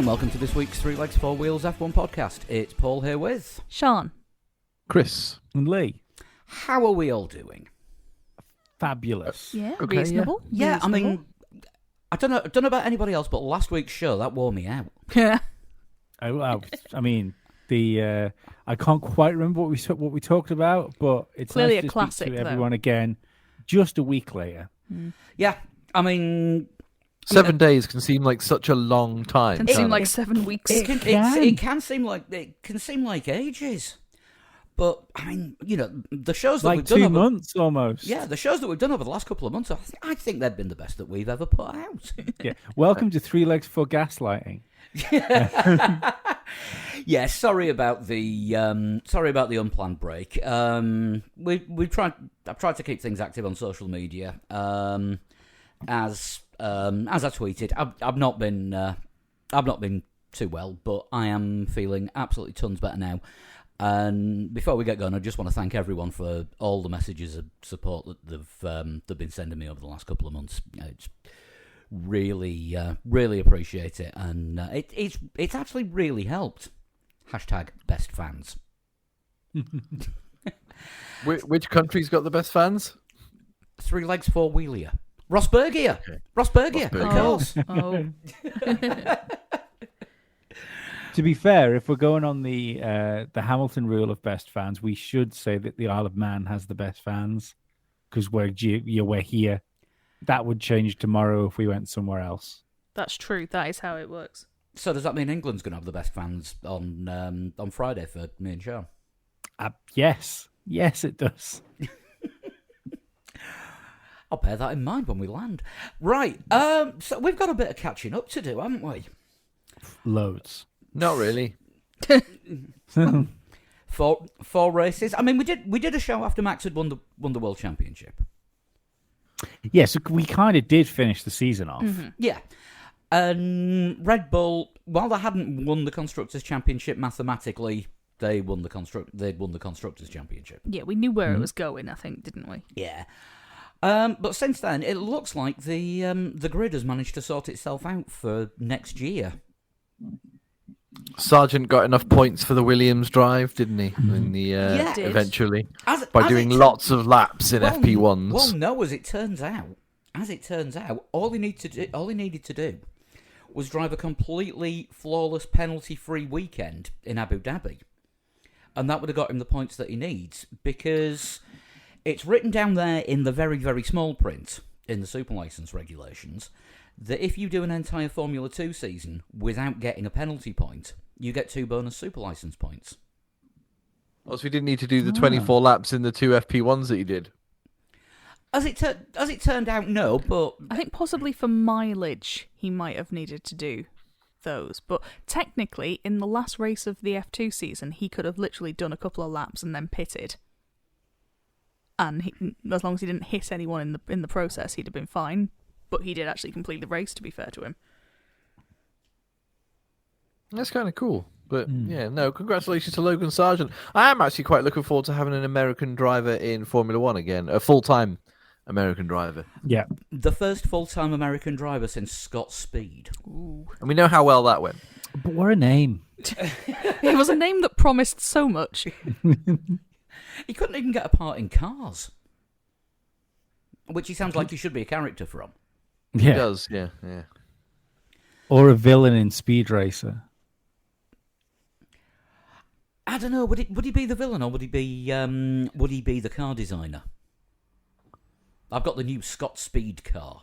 and welcome to this week's Three Legs, Four Wheels F1 podcast. It's Paul here with Sean, Chris, and Lee. How are we all doing? Fabulous. yeah, Okay, reasonable. Yeah, reasonable. I mean, I don't know about anybody else, but last week's show, that wore me out. Yeah. I mean, the I can't quite remember what we talked about, but it's Clearly nice a to classic, speak to though. everyone again, just a week later. Yeah, I mean... 7 days can seem like such a long time. Can can't seem it? like 7 weeks. It can seem like ages. But, I mean, you know, the shows that Like we've done 2 over... months almost. Yeah, the shows that we've done over the last couple of months, I think they've been the best that we've ever put out. Yeah. Welcome to Three Legs for Gaslighting. Yeah, sorry about the unplanned break. I've tried to keep things active on social media. As I tweeted, I've not been too well, but I am feeling absolutely tons better now. And before we get going, I just want to thank everyone for all the messages of support that they've been sending me over the last couple of months. It's really appreciate it, and it's actually really helped. #best fans. Which country's got the best fans? Three Legs, Four Wheelia. Ross Bergier. Okay. Ross Bergier, Ross of Bergier. course. To be fair, if we're going on the Hamilton rule of best fans, we should say that the Isle of Man has the best fans because we're here. That would change tomorrow if we went somewhere else. That's true. That is how it works. So does that mean England's going to have the best fans on Friday for me and Sean? Yes, it does. I'll bear that in mind when we land. Right, so we've got a bit of catching up to do, haven't we? Loads. Not really. Four races. I mean, we did a show after Max had won the World Championship. Yeah, so we kind of did finish the season off. Mm-hmm. Yeah. And Red Bull, while they hadn't won the Constructors' Championship mathematically, they'd won the Constructors' Championship. Yeah, we knew where it was going, I think, didn't we? Yeah. But since then, it looks like the grid has managed to sort itself out for next year. Sargent got enough points for the Williams drive, didn't he? In the Yeah. Did. eventually, As by doing lots of laps in FP1s. Well, no, as it turns out, all he needed to do was drive a completely flawless, penalty-free weekend in Abu Dhabi, and that would have got him the points that he needs, because it's written down there in the very, very small print in the super license regulations that if you do an entire Formula 2 season without getting a penalty point, you get 2 bonus super license points. Also, we didn't need to do the 24 laps in the 2 FP1s that you did. As it turned out, no, but I think possibly for mileage, he might have needed to do those. But technically, in the last race of the F2 season, he could have literally done a couple of laps and then pitted. And as long as he didn't hit anyone in the process, he'd have been fine. But he did actually complete the race, to be fair to him. That's kind of cool. But yeah, no, congratulations to Logan Sargent. I am actually quite looking forward to having an American driver in Formula 1 again, a full-time American driver. Yeah. the first full-time American driver since Scott Speed. Ooh. And we know how well that went. But what a name. It was a name that promised so much. He couldn't even get a part in Cars, which he sounds like he should be a character from. He Yeah. does, yeah. Or a villain in Speed Racer. I don't know. Would he be the villain, or would he be the car designer? I've got the new Scott Speed car.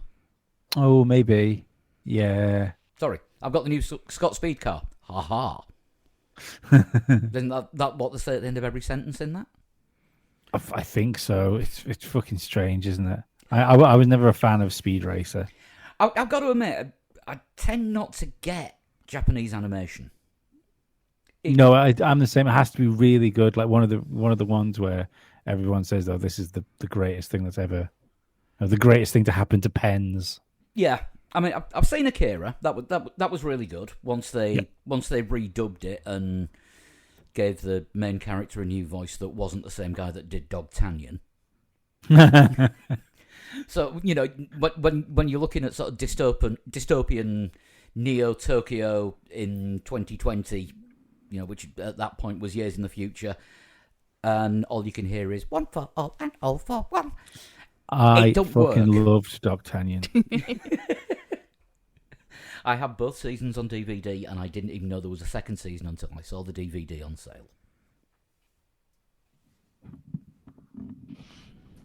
Oh, maybe. Yeah. Sorry, I've got the new Scott Speed car. Ha ha. Isn't that what they say at the end of every sentence in that? I think so. It's fucking strange, isn't it? I was never a fan of Speed Racer. I've got to admit, I tend not to get Japanese animation. No, I'm the same. It has to be really good. Like one of the ones where everyone says, "Oh, this is the greatest thing that's ever, the greatest thing to happen to pens." Yeah, I mean, I've seen Akira. That was really good. Once they redubbed it and gave the main character a new voice that wasn't the same guy that did Dogtanian. So, you know, when you're looking at sort of dystopian Neo Tokyo in 2020, which at that point was years in the future, and all you can hear is "one for all and all for one." I don't fucking work. loved D'Artagnan. I have both seasons on DVD, and I didn't even know there was a second season until I saw the DVD on sale.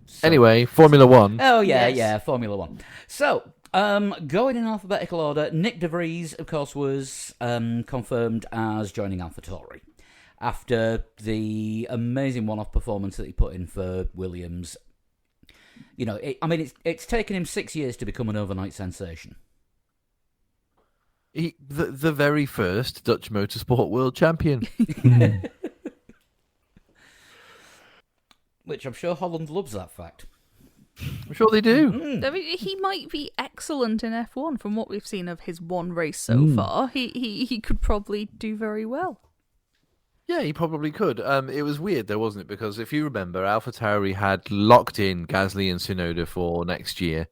So- Anyway, Formula One. Oh, yeah, Yes. yeah, Formula One. So, going in alphabetical order, Nick De Vries, of course, was confirmed as joining AlphaTauri after the amazing one-off performance that he put in for Williams. It's taken him 6 years to become an overnight sensation. The very first Dutch motorsport world champion. Which I'm sure Holland loves that fact. I'm sure they do. I mean, he might be excellent in F1 from what we've seen of his one race so far. He could probably do very well. Yeah, he probably could. It was weird though, wasn't it? Because if you remember, AlphaTauri had locked in Gasly and Tsunoda for next year,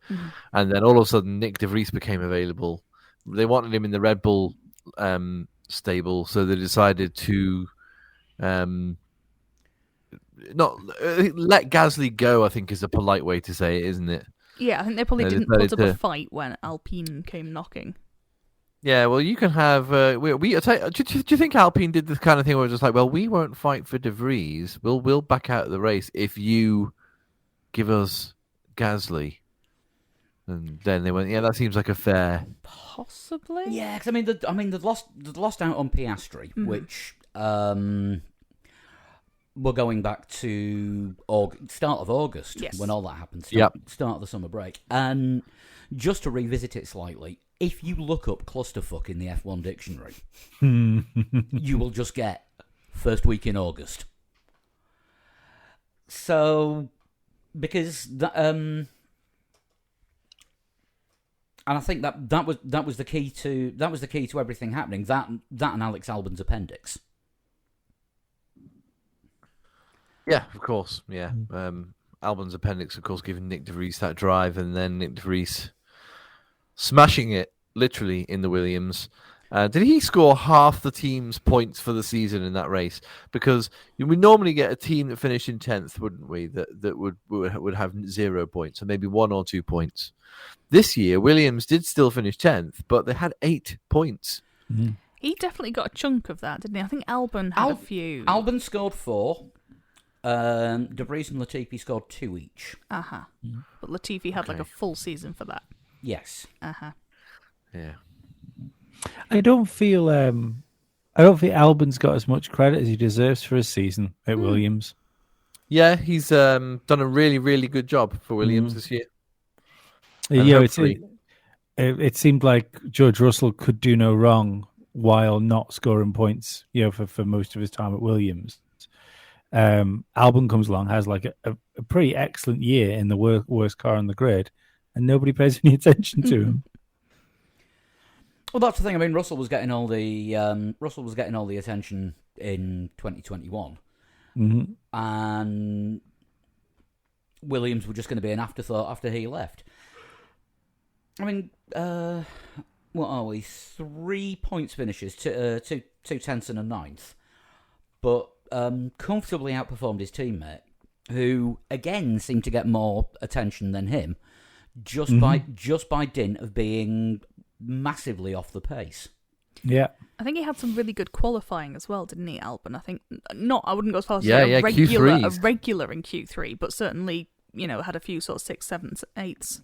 and then all of a sudden Nick De Vries became available. They wanted him in the Red Bull stable, so they decided to not let Gasly go. I think is a polite way to say it, isn't it? Yeah, I think they probably They didn't put decided up a to- fight when Alpine came knocking. Yeah, well, you can have. I tell you, do you think Alpine did this kind of thing where it's just like, well, we won't fight for De Vries. We'll back out of the race if you give us Gasly. And then they went, yeah, that seems like a fair. Possibly? Yeah, because they'd lost out on Piastri, which we're going back to start of August Yes. when all that happened. Yep. Start of the summer break, and just to revisit it slightly, if you look up clusterfuck in the F1 dictionary, you will just get first week in August. So, because and I think that was the key to everything happening. That and Alex Albon's appendix. Yeah, of course. Yeah. Albon's appendix, of course, giving Nick De Vries that drive, and then Nick De Vries smashing it literally in the Williams. Did he score half the team's points for the season in that race? Because we normally get a team that finished in 10th, wouldn't we? That would have 0 points, or maybe 1 or 2 points. This year, Williams did still finish 10th, but they had 8 points. He definitely got a chunk of that, didn't he? I think Albon had a few. Albon scored 4. De Vries and Latifi scored 2 each. Uh-huh. But Latifi had like a full season for that. Yes. Uh-huh. Yeah. I don't feel Albon's got as much credit as he deserves for his season at Williams. Yeah, he's done a really, really good job for Williams this year. And Yeah, hopefully- it seemed like George Russell could do no wrong while not scoring points, for most of his time at Williams. Albon comes along, has like a pretty excellent year in the worst car on the grid, and nobody pays any attention to him. Well, that's the thing. I mean, Russell was getting all the attention in 2021, and Williams were just going to be an afterthought after he left. I mean, what are we? 3 points finishes, 2 tenths and a 9th, but comfortably outperformed his teammate, who again seemed to get more attention than him, just by dint of being massively off the pace. Yeah. I think he had some really good qualifying as well, didn't he, Albon? I think I wouldn't go as far as to Yeah, say a Q3s. regular in Q3, but certainly, had a few sort of 6th, 7th, 8ths.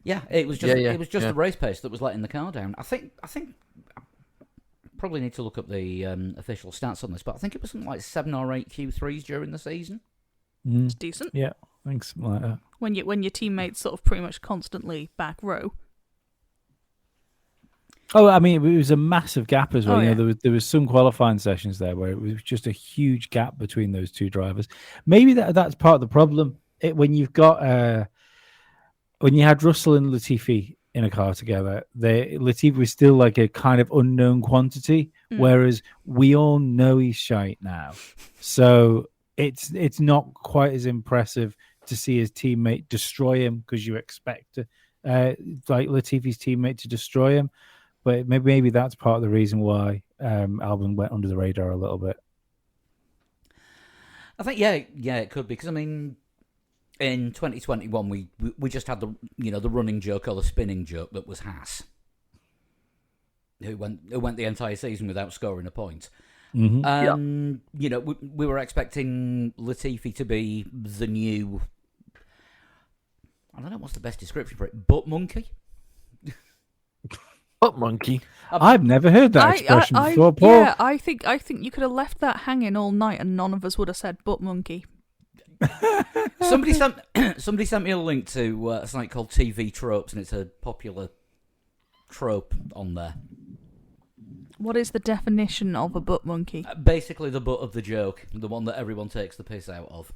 Yeah, it was just Yeah. the race pace that was letting the car down. I think I probably need to look up the official stats on this, but I think it was something like 7 or 8 Q3s during the season. It's decent. Yeah, I think something like that. When your teammates sort of pretty much constantly back row. Oh, I mean, it was a massive gap as well. Oh, yeah. There was some qualifying sessions there where it was just a huge gap between those two drivers. Maybe that's part of the problem. When you've got when you had Russell and Latifi in a car together, Latifi was still like a kind of unknown quantity, whereas we all know he's shite now. So it's not quite as impressive to see his teammate destroy him because you expect like Latifi's teammate to destroy him. But maybe that's part of the reason why Albon went under the radar a little bit. I think it could be because I mean, in 2021 we just had the running joke or the spinning joke that was Haas, who went the entire season without scoring a point. Mm-hmm. We were expecting Latifi to be the new, I don't know what's the best description for it, butt monkey. Butt monkey. I've never heard that expression before, Paul. Yeah, I think you could have left that hanging all night and none of us would have said butt monkey. Somebody sent me a link to a site called TV Tropes, and it's a popular trope on there. What is the definition of a butt monkey? Basically, the butt of the joke, the one that everyone takes the piss out of.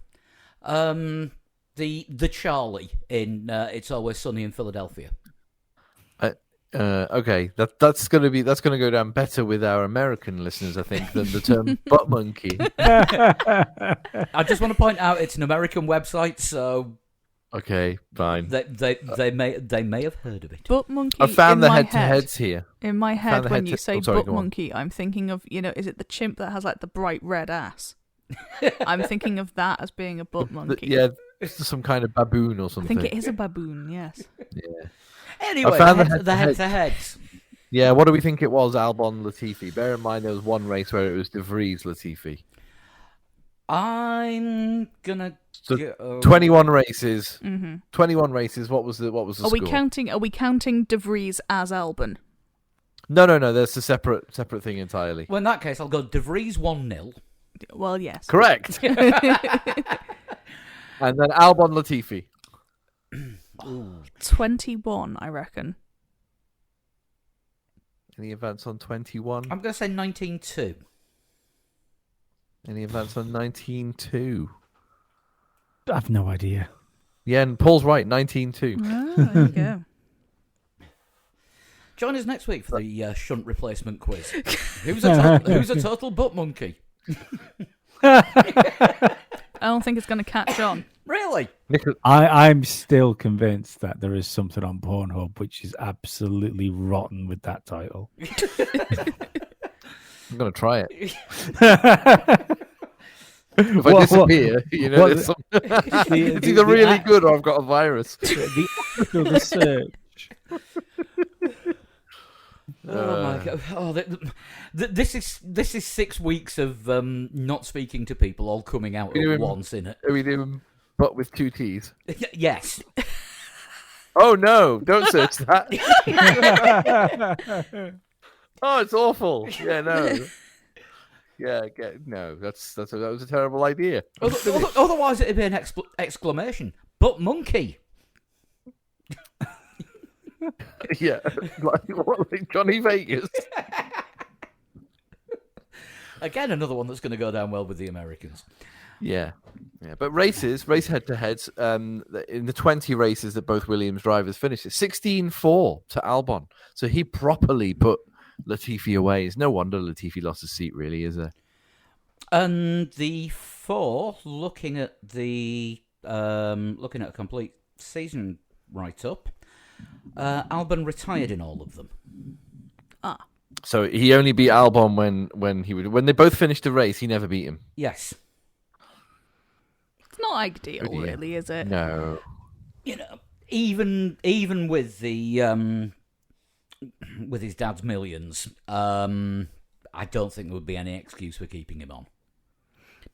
The Charlie in It's Always Sunny in Philadelphia. Okay, that's gonna go down better with our American listeners, I think, than the term butt monkey. I just want to point out it's an American website, so okay, fine. They may have heard of it. Butt monkey. I found in the my head-to-heads here. In my Found head, the when head you to- say oh, sorry, butt go on. monkey, I'm thinking of, is it the chimp that has like the bright red ass? I'm thinking of that as being a butt monkey. Yeah, it's some kind of baboon or I something. think it is a baboon. Yes. Yeah. Anyway, I found the the head-to-heads. Yeah, what do we think it was, Albon Latifi? Bear in mind there was one race where it was De Vries Latifi. I'm gonna So go... 21 races. Mm-hmm. 21 races. What was the Are score? we counting De Vries as Albon? No. That's a separate thing entirely. Well, in that case, I'll go De Vries 1-0. Well, yes. Correct. And then Albon Latifi. 21, I reckon. Any advance on 21? I'm going to say 19-2. Any advance on 19-2? I've no idea. Yeah, and Paul's right, 19-2. Oh, there you go. Join us next week for the shunt replacement quiz. Who's a total butt monkey? I don't think it's going to catch on. Really? I'm still convinced that there is something on Pornhub which is absolutely rotten with that title. I'm going to try it. If I disappear, there's some... it's either really good or I've got a virus. The search. Oh my god! Oh, this is 6 weeks of not speaking to people all coming out at once in it. Are we doing butt with 2 T's? Yes. Oh no! Don't search that. Oh, it's awful. Yeah, no. Yeah, no. That was a terrible idea. Otherwise, it'd be an exclamation. Butt monkey. Yeah, like Johnny Vegas. Again, another one that's going to go down well with the Americans. Yeah. But race head-to-heads, in the 20 races that both Williams drivers finished, 16-4 to Albon. So he properly put Latifi away. It's no wonder Latifi lost his seat, really, is it? And the 4, looking at a complete season write-up, Albon retired in all of them. Ah. So he only beat Albon when they both finished the race. He never beat him. Yes. It's not ideal, really, is it? No. Even with the with his dad's millions, I don't think there would be any excuse for keeping him on.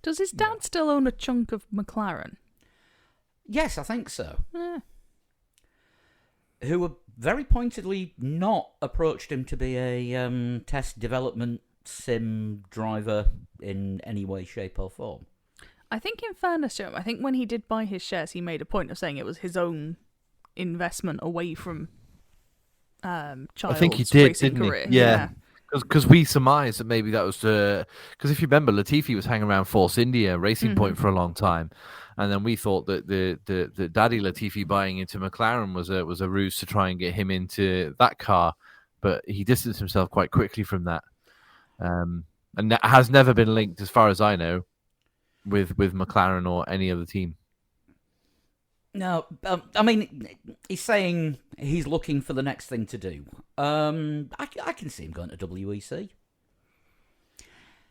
Does his dad still own a chunk of McLaren? Yes, I think so. Eh. Who were very pointedly not approached him to be a test development sim driver in any way, shape or form. I think in fairness to him, I think when he did buy his shares, he made a point of saying it was his own investment away from child's I think he did, racing didn't career. he? Yeah. Because we surmised that maybe that was because if you remember, Latifi was hanging around Force India, Racing Point for a long time, and then we thought that the Daddy Latifi buying into McLaren was a ruse to try and get him into that car, but he distanced himself quite quickly from that, and that has never been linked, as far as I know, with McLaren or any other team. No, I mean, he's saying he's looking for the next thing to do. I can see him going to WEC.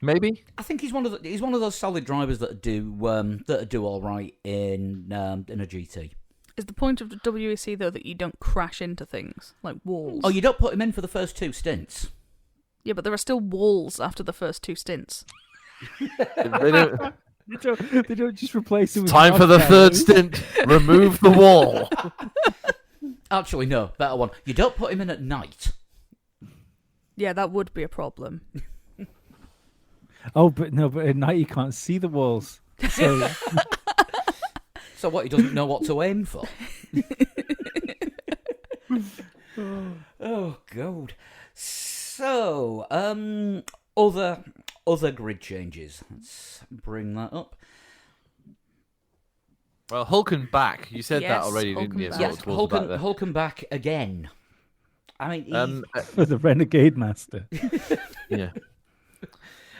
Maybe. I think he's one of those solid drivers that do all right in a GT. Is the point of the WEC though that you don't crash into things like walls? Oh, you don't put him in for the first 2 stints. Yeah, but there are still walls after the first 2 stints. They don't... They don't just replace him with Time for the Moscow. third stint. Remove the wall. Actually, no, better one. You don't put him in at night. Yeah, that would be a problem. Oh, but at night you can't see the walls. So So what? He doesn't know what to aim for. Oh God. So, other grid changes. Let's bring that up. Well, Hulkenbach. You said Yes, that already, didn't you? Hulkenbach. Sort Yes, of towards the back there. Hulkenbach again. I mean, for the Renegade Master. Yeah.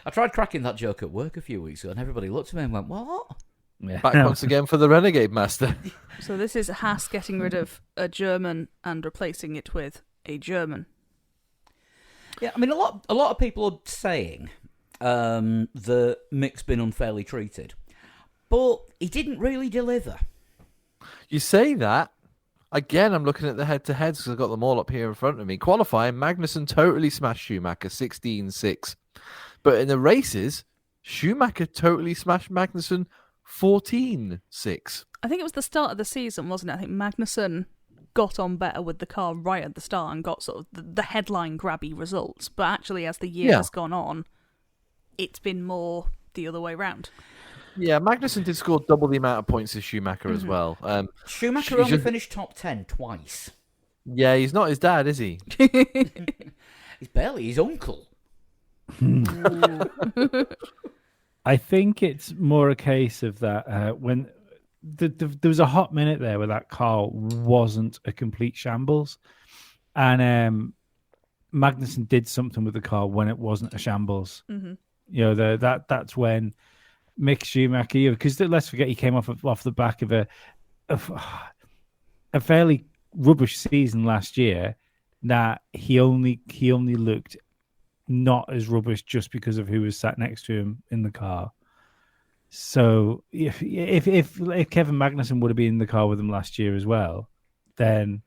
I tried cracking that joke at work a few weeks ago, and everybody looked at me and went, "What?" Yeah. Back once again for the Renegade Master. So this is Haas getting rid of a German and replacing it with a German. Yeah, I mean, a lot of people are saying that Mick's been unfairly treated, but he didn't really deliver. You say that. Again, I'm looking at the head-to-heads because I've got them all up here in front of me. Qualifying, Magnussen totally smashed Schumacher 16-6. But in the races, Schumacher totally smashed Magnussen 14-6. I think it was the start of the season, wasn't it? I think Magnussen got on better with the car right at the start and got sort of the headline grabby results. But actually, as the year has gone on, it's been more the other way round. Yeah, Magnussen did score double the amount of points as Schumacher as well. Schumacher He's only just- finished top 10 twice. Yeah, he's not his dad, is he? He's barely his uncle. I think it's more a case of that when there was a hot minute there where that car wasn't a complete shambles, and Magnussen did something with the car when it wasn't a shambles. Mm-hmm. You know, that's when Mick Schumacher, because let's forget he came off the back of a fairly rubbish season last year. That he only looked not as rubbish just because of who was sat next to him in the car. So if Kevin Magnussen would have been in the car with him last year as well, then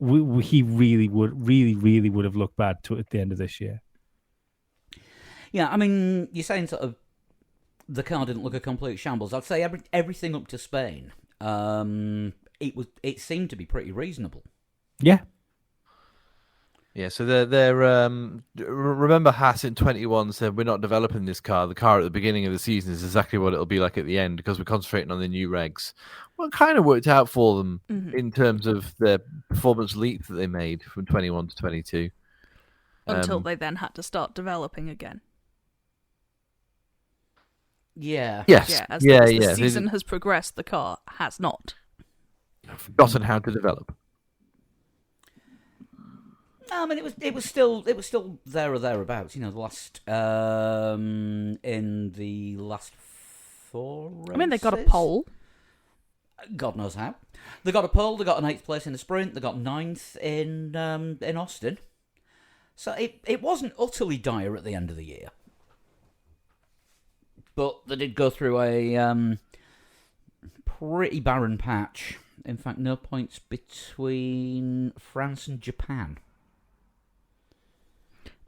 he really would have looked bad at the end of this year. Yeah, I mean, you're saying sort of the car didn't look a complete shambles. I'd say everything up to Spain, it seemed to be pretty reasonable. Yeah. Yeah, so they're remember Haas in 21 said we're not developing this car. The car at the beginning of the season is exactly what it'll be like at the end because we're concentrating on the new regs. Well, it kind of worked out for them in terms of their performance leap that they made from 21 to 22. Until they then had to start developing again. Yeah. Yes. Yeah, as yeah, the yeah. season has progressed, the car has not. They've forgotten how to develop. I mean, it was still there or thereabouts. You know, the last in the last 4 races. I mean, they got a pole. God knows how. They got a pole. They got an 8th place in the sprint. They got 9th in Austin. So it wasn't utterly dire at the end of the year. But they did go through a pretty barren patch. In fact, no points between France and Japan.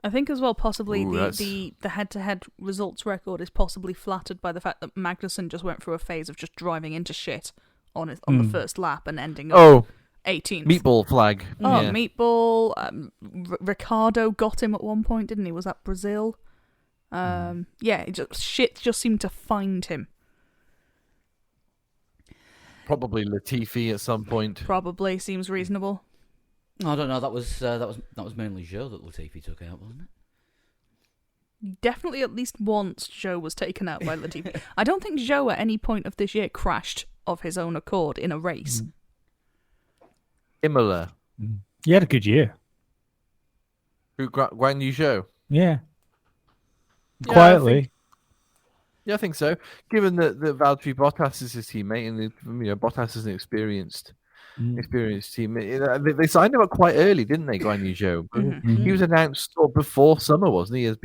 I think as well, possibly Ooh, the head-to-head results record is possibly flattered by the fact that Magnussen just went through a phase of just driving into shit on the first lap and ending up 18th. Meatball flag. Oh, yeah. Meatball. Ricardo got him at one point, didn't he? Was that Brazil? Yeah, shit just seemed to find him. Probably Latifi at some point. Probably seems reasonable. I don't know. That was mainly Joe that Latifi took out, wasn't it? Definitely at least once Joe was taken out by Latifi. I don't think Joe at any point of this year crashed of his own accord in a race. Imola. He had a good year. Who Guan Yu Zhou? Yeah. Yeah, Quietly. Yeah, I think so. Given that Valtteri Bottas is his teammate, and Bottas is an experienced teammate, they signed him up quite early, didn't they, Guan Yu Zhou? Mhm. He was announced sort of before summer, wasn't he, as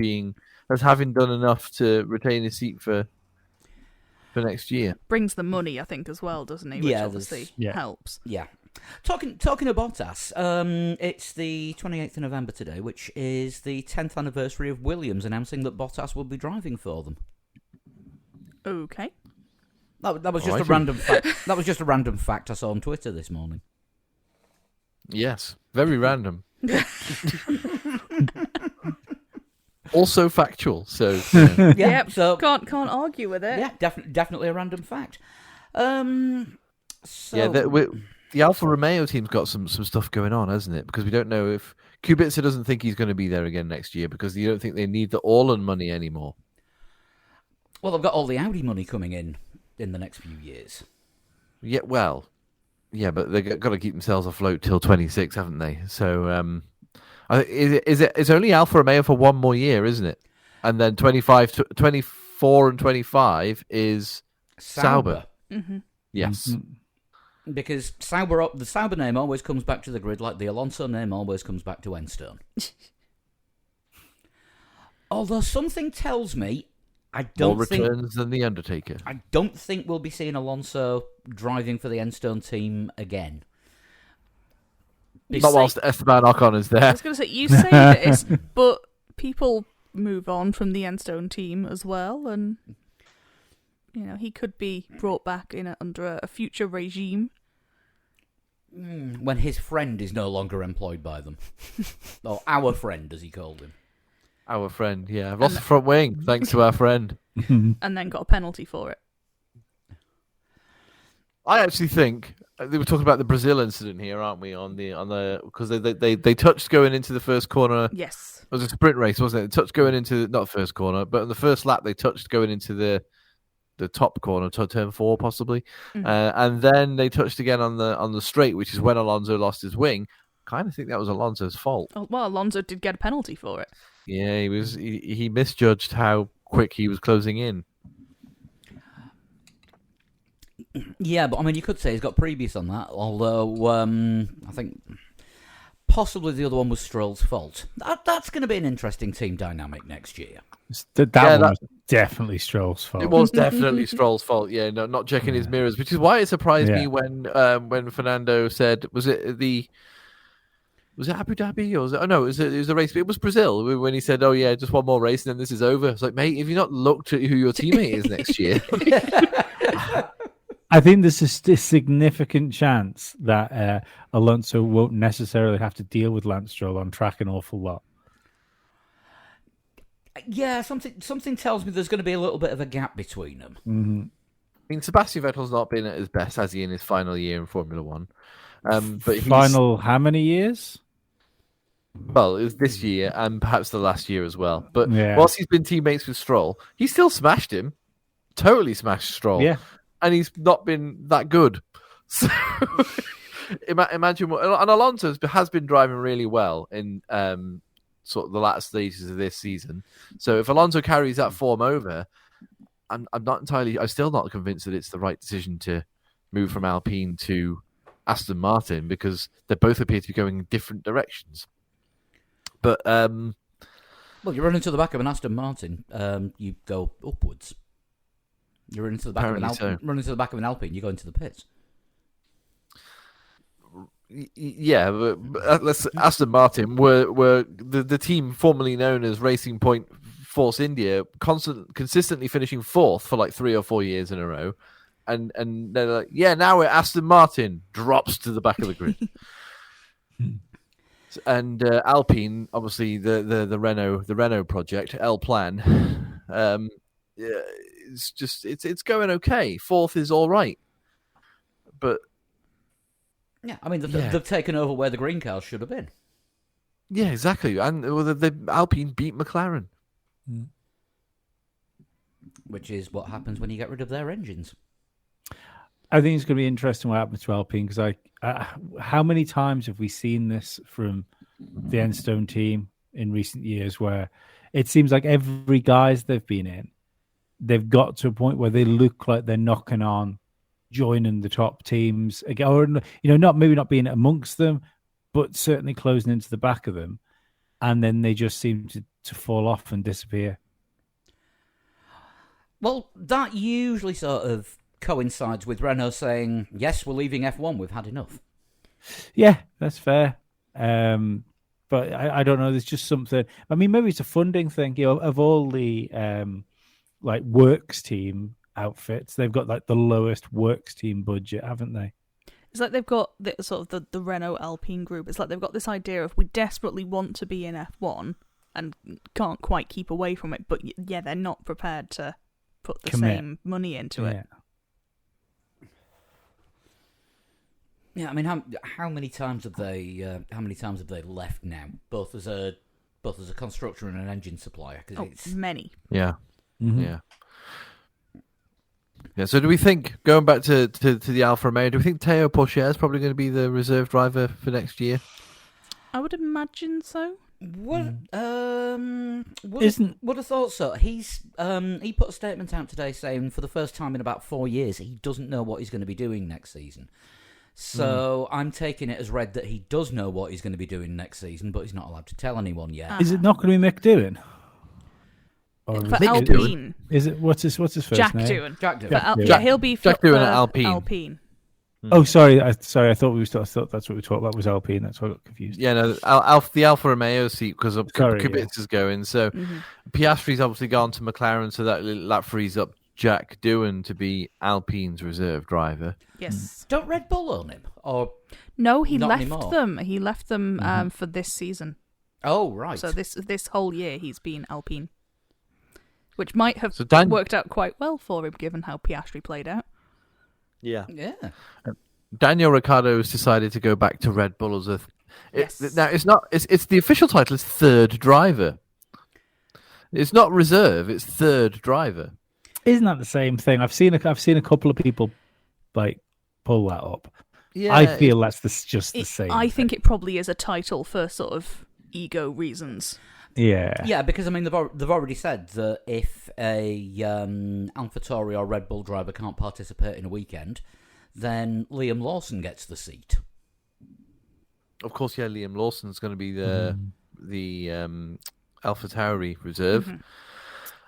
having done enough to retain his seat for next year. Brings the money, I think, as well, doesn't he? Which Yeah, obviously yeah. helps. Yeah. Talking of Bottas, it's the 28th of November today, which is the 10th anniversary of Williams announcing that Bottas will be driving for them. Okay. That was just Alrighty. a random fact. That was just a random fact I saw on Twitter this morning. Yes, very random. Also factual. So Yeah. Yep. So Can't argue with it. yeah, definitely a random fact. So yeah, the Alfa Romeo team's got some stuff going on, hasn't it? Because we don't know if Kubica doesn't think he's going to be there again next year because you don't think they need the Orlen money anymore. well, they've got all the Audi money coming in the next few years. Yeah, well, yeah, but they've got to keep themselves afloat till 26, haven't they? So, it's only Alfa Romeo for one more year, isn't it? And then 24 and 25 is Sauber. Mm-hmm. Yes. Because the Sauber name always comes back to the grid, like the Alonso name always comes back to Enstone. Although something tells me, More don't returns than the Undertaker. think we'll be seeing Alonso driving for the Enstone team again. Not whilst Esteban Ocon is I there. was going to say, you say this, but people move on from the Enstone team as well, and he could be brought back under a future regime. When his friend is no longer employed by them. Or our friend, as he called him. Our friend, yeah. I've lost the front wing, thanks to our friend. And then got a penalty for it. I actually think they were talking about the Brazil incident here, aren't we? On the because they touched going into the first corner. Yes. It was a sprint race, wasn't it? They touched going into not the first corner, but in the first lap they touched going into the top corner, turn 4 possibly, and then they touched again on the straight, which is when Alonso lost his wing. Kind of think that was Alonso's fault. Oh, well, Alonso did get a penalty for it. Yeah, he misjudged how quick he was closing in. Yeah, but I mean, you could say he's got previous on that, although I think possibly the other one was Stroll's fault. That's going to be an interesting team dynamic next year. That was definitely Stroll's fault. It was definitely Stroll's fault. Yeah, not checking his mirrors, which is why it surprised me when Fernando said, was it Abu Dhabi or was it? Oh no, it was the race. It was Brazil when he said, "Oh yeah, just one more race and then this is over." It's like, mate, have you not looked at who your teammate is next year? I think there's a significant chance that Alonso won't necessarily have to deal with Lance Stroll on track an awful lot. Yeah, something tells me there's going to be a little bit of a gap between them. Mm-hmm. I mean, Sebastian Vettel's not been at his best, has he, in his final year in Formula One? But Final how many years? Well, it was this year and perhaps the last year as well. But Yeah. whilst he's been teammates with Stroll, he still smashed him. Totally smashed Stroll. Yeah. And he's not been that good. So imagine what... And Alonso has been driving really well in sort of the latter stages of this season. So if Alonso carries that form over, I'm still not convinced that it's the right decision to move from Alpine to Aston Martin because they both appear to be going in different directions. But well, you run into the back of an Aston Martin, you go upwards. You run into the back run into the back of an Alpine, you go into the pits. Yeah, but Aston Martin were the team formerly known as Racing Point Force India, consistently finishing fourth for like 3 or 4 years in a row, and they're like, yeah, now we're Aston Martin, drops to the back of the grid. And Alpine, obviously the Renault project, L Plan, it's going okay. Fourth is all right, but yeah, I mean they've taken over where the green cars should have been. Yeah, exactly. And the Alpine beat McLaren, which is what happens when you get rid of their engines. I think it's going to be interesting what happens to Alpine because how many times have we seen this from the Enstone team in recent years where it seems like every guise they've been in, they've got to a point where they look like they're knocking on, joining the top teams again, or not maybe not being amongst them, but certainly closing into the back of them, and then they just seem to fall off and disappear. Well, that usually sort of coincides with Renault saying, yes, we're leaving F1, we've had enough. Yeah, that's fair. But I don't know. There's just something. I mean, maybe it's a funding thing. Of all the like works team outfits, they've got like the lowest works team budget, haven't they? It's like they've got the sort of the Renault Alpine group. It's like they've got this idea of we desperately want to be in F1 and can't quite keep away from it. But yeah, they're not prepared to put the same money into it. Yeah, I mean, how many times have they left now? Both as a constructor and an engine supplier. It's many. Yeah, Mm-hmm. yeah. Yeah, so do we think, going back to the Alfa Romeo, do we think Théo Pourchaire is probably going to be the reserve driver for next year? I would imagine so. Would have thought so. He put a statement out today saying for the first time in about 4 years he doesn't know what he's going to be doing next season. So I'm taking it as read that he does know what he's going to be doing next season, but he's not allowed to tell anyone yet. Is it not going to be Mick Doohan? Or For Nick Alpine. Is it what's his first Jack name? Doohan. Jack Doohan. Jack Yeah, he'll be Jack for Doohan at Alpine. Alpine. Oh, sorry. I thought that's what we talked about was Alpine. That's why I got confused. Yeah, no, the Alfa Romeo seat because Sorry, Kubica is going. So Piastri's obviously gone to McLaren, so that frees up Jack Doohan to be Alpine's reserve driver. Yes. Don't Red Bull own him? Or No, he Not left anymore. them. He left them for this season. oh right. So this whole year he's been Alpine, which might have So worked out quite well for him given how Piastri played out. Yeah. yeah. Daniel Ricciardo has decided to go back to Red Bull as Yes. now it's the official title is third driver. It's not reserve, it's third driver. Isn't that the same thing? I've seen a couple of people like pull that up. Yeah, I feel that's just the same. I think it probably is a title for sort of ego reasons. Yeah. Yeah, because I mean they've already said that if a AlphaTauri or Red Bull driver can't participate in a weekend, then Liam Lawson gets the seat. Of course, yeah, Liam Lawson's going to be the AlphaTauri reserve. Mm-hmm.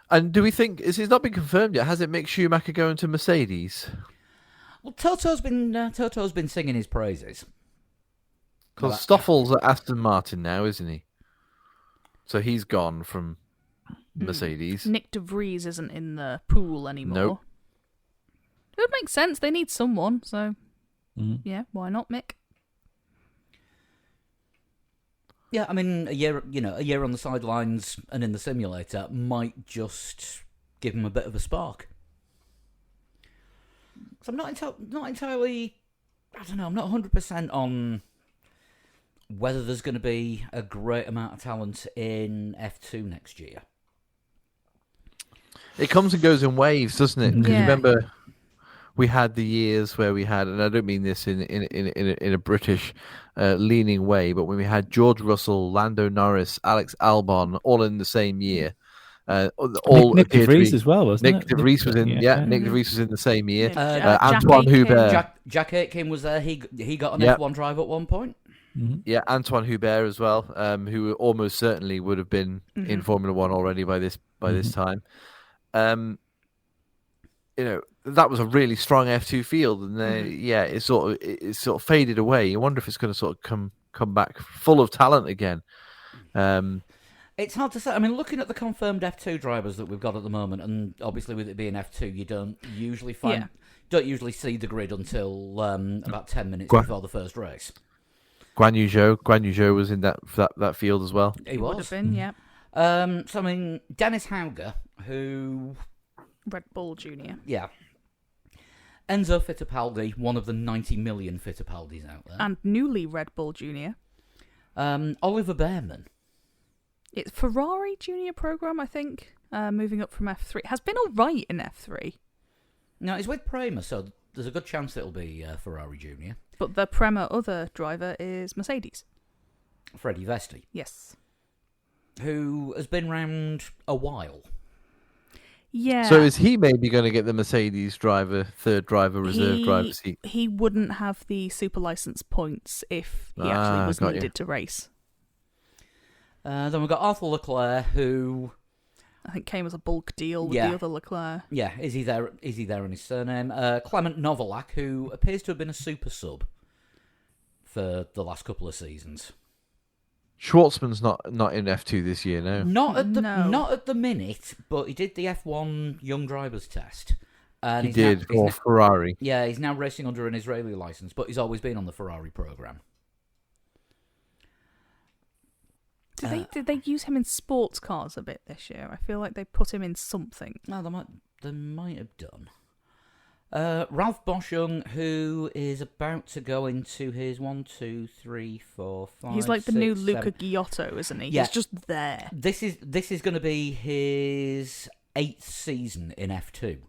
And do we think it's not been confirmed yet? Has it Mick Schumacher going to Mercedes? Well, Toto's been singing his praises. Because Stoffel's at Aston Martin now, isn't he? So he's gone from Mercedes. Nick De Vries isn't in the pool anymore. Nope. It would make sense. They need someone, so yeah, why not Mick? Yeah, I mean a year on the sidelines and in the simulator might just give him a bit of a spark. So I'm not entirely. I don't know. I'm not 100% on whether there's going to be a great amount of talent in F2 next year. It comes and goes in waves, doesn't it? Because Yeah. remember, we had the years where we had, and I don't mean this in a British leaning way, but when we had George Russell, Lando Norris, Alex Albon, all in the same year. All Nick De appeared to Vries be- as well, wasn't Nick it? De Vries was in. Yeah. Nick De Vries was in the same year. Yeah, Antoine Jack Aitken. Hubert. Jack Aitken was there. He got an Yep. F1 drive at one point. Yeah, Antoine Hubert as well, who almost certainly would have been in Formula One already by this time. That was a really strong F2 field, and it sort of faded away. You wonder if it's going to sort of come back full of talent again. It's hard to say. I mean, looking at the confirmed F2 drivers that we've got at the moment, and obviously with it being F2, you don't usually see the grid until about 10 minutes before the first race. Guan Yu Zhou was in that field as well. He Would was. have been, yeah. So I mean, Dennis Hauger, who, Red Bull Junior. yeah, Enzo Fittipaldi, one of the 90 million Fittipaldis out there. And newly Red Bull Junior. Oliver Behrman. It's Ferrari Junior program, I think, moving up from F3. Has been all right in F3. No, he's with Prema, so there's a good chance it'll be Ferrari Junior. But the Prema other driver is Mercedes. Freddie Vesti, Yes. who has been round a while. Yeah. So is he maybe going to get the Mercedes driver, third driver, reserve driver seat? He wouldn't have the super license points if he actually was got you. needed to race. Then we've got Arthur Leclerc, who... I think came as a bulk deal with Yeah. the other Leclerc. Yeah, is he there on his surname? Clement Novalak, who appears to have been a super sub for the last couple of seasons. Schwartzman's not in F2 this year, no. Not No. at the minute, but he did the F1 Young Drivers Test. And He he's did, now- for Ferrari. Yeah, he's now racing under an Israeli license, but he's always been on the Ferrari program. Did they use him in sports cars a bit this year? I feel like they put him in something. No, they might have done. Ralph Boschung, who is about to go into his 1, 2, 3, 4, 5. He's like the 6, new 7. Luca Giotto, isn't he? Yeah. He's just there. This is going to be his 8th season in F2.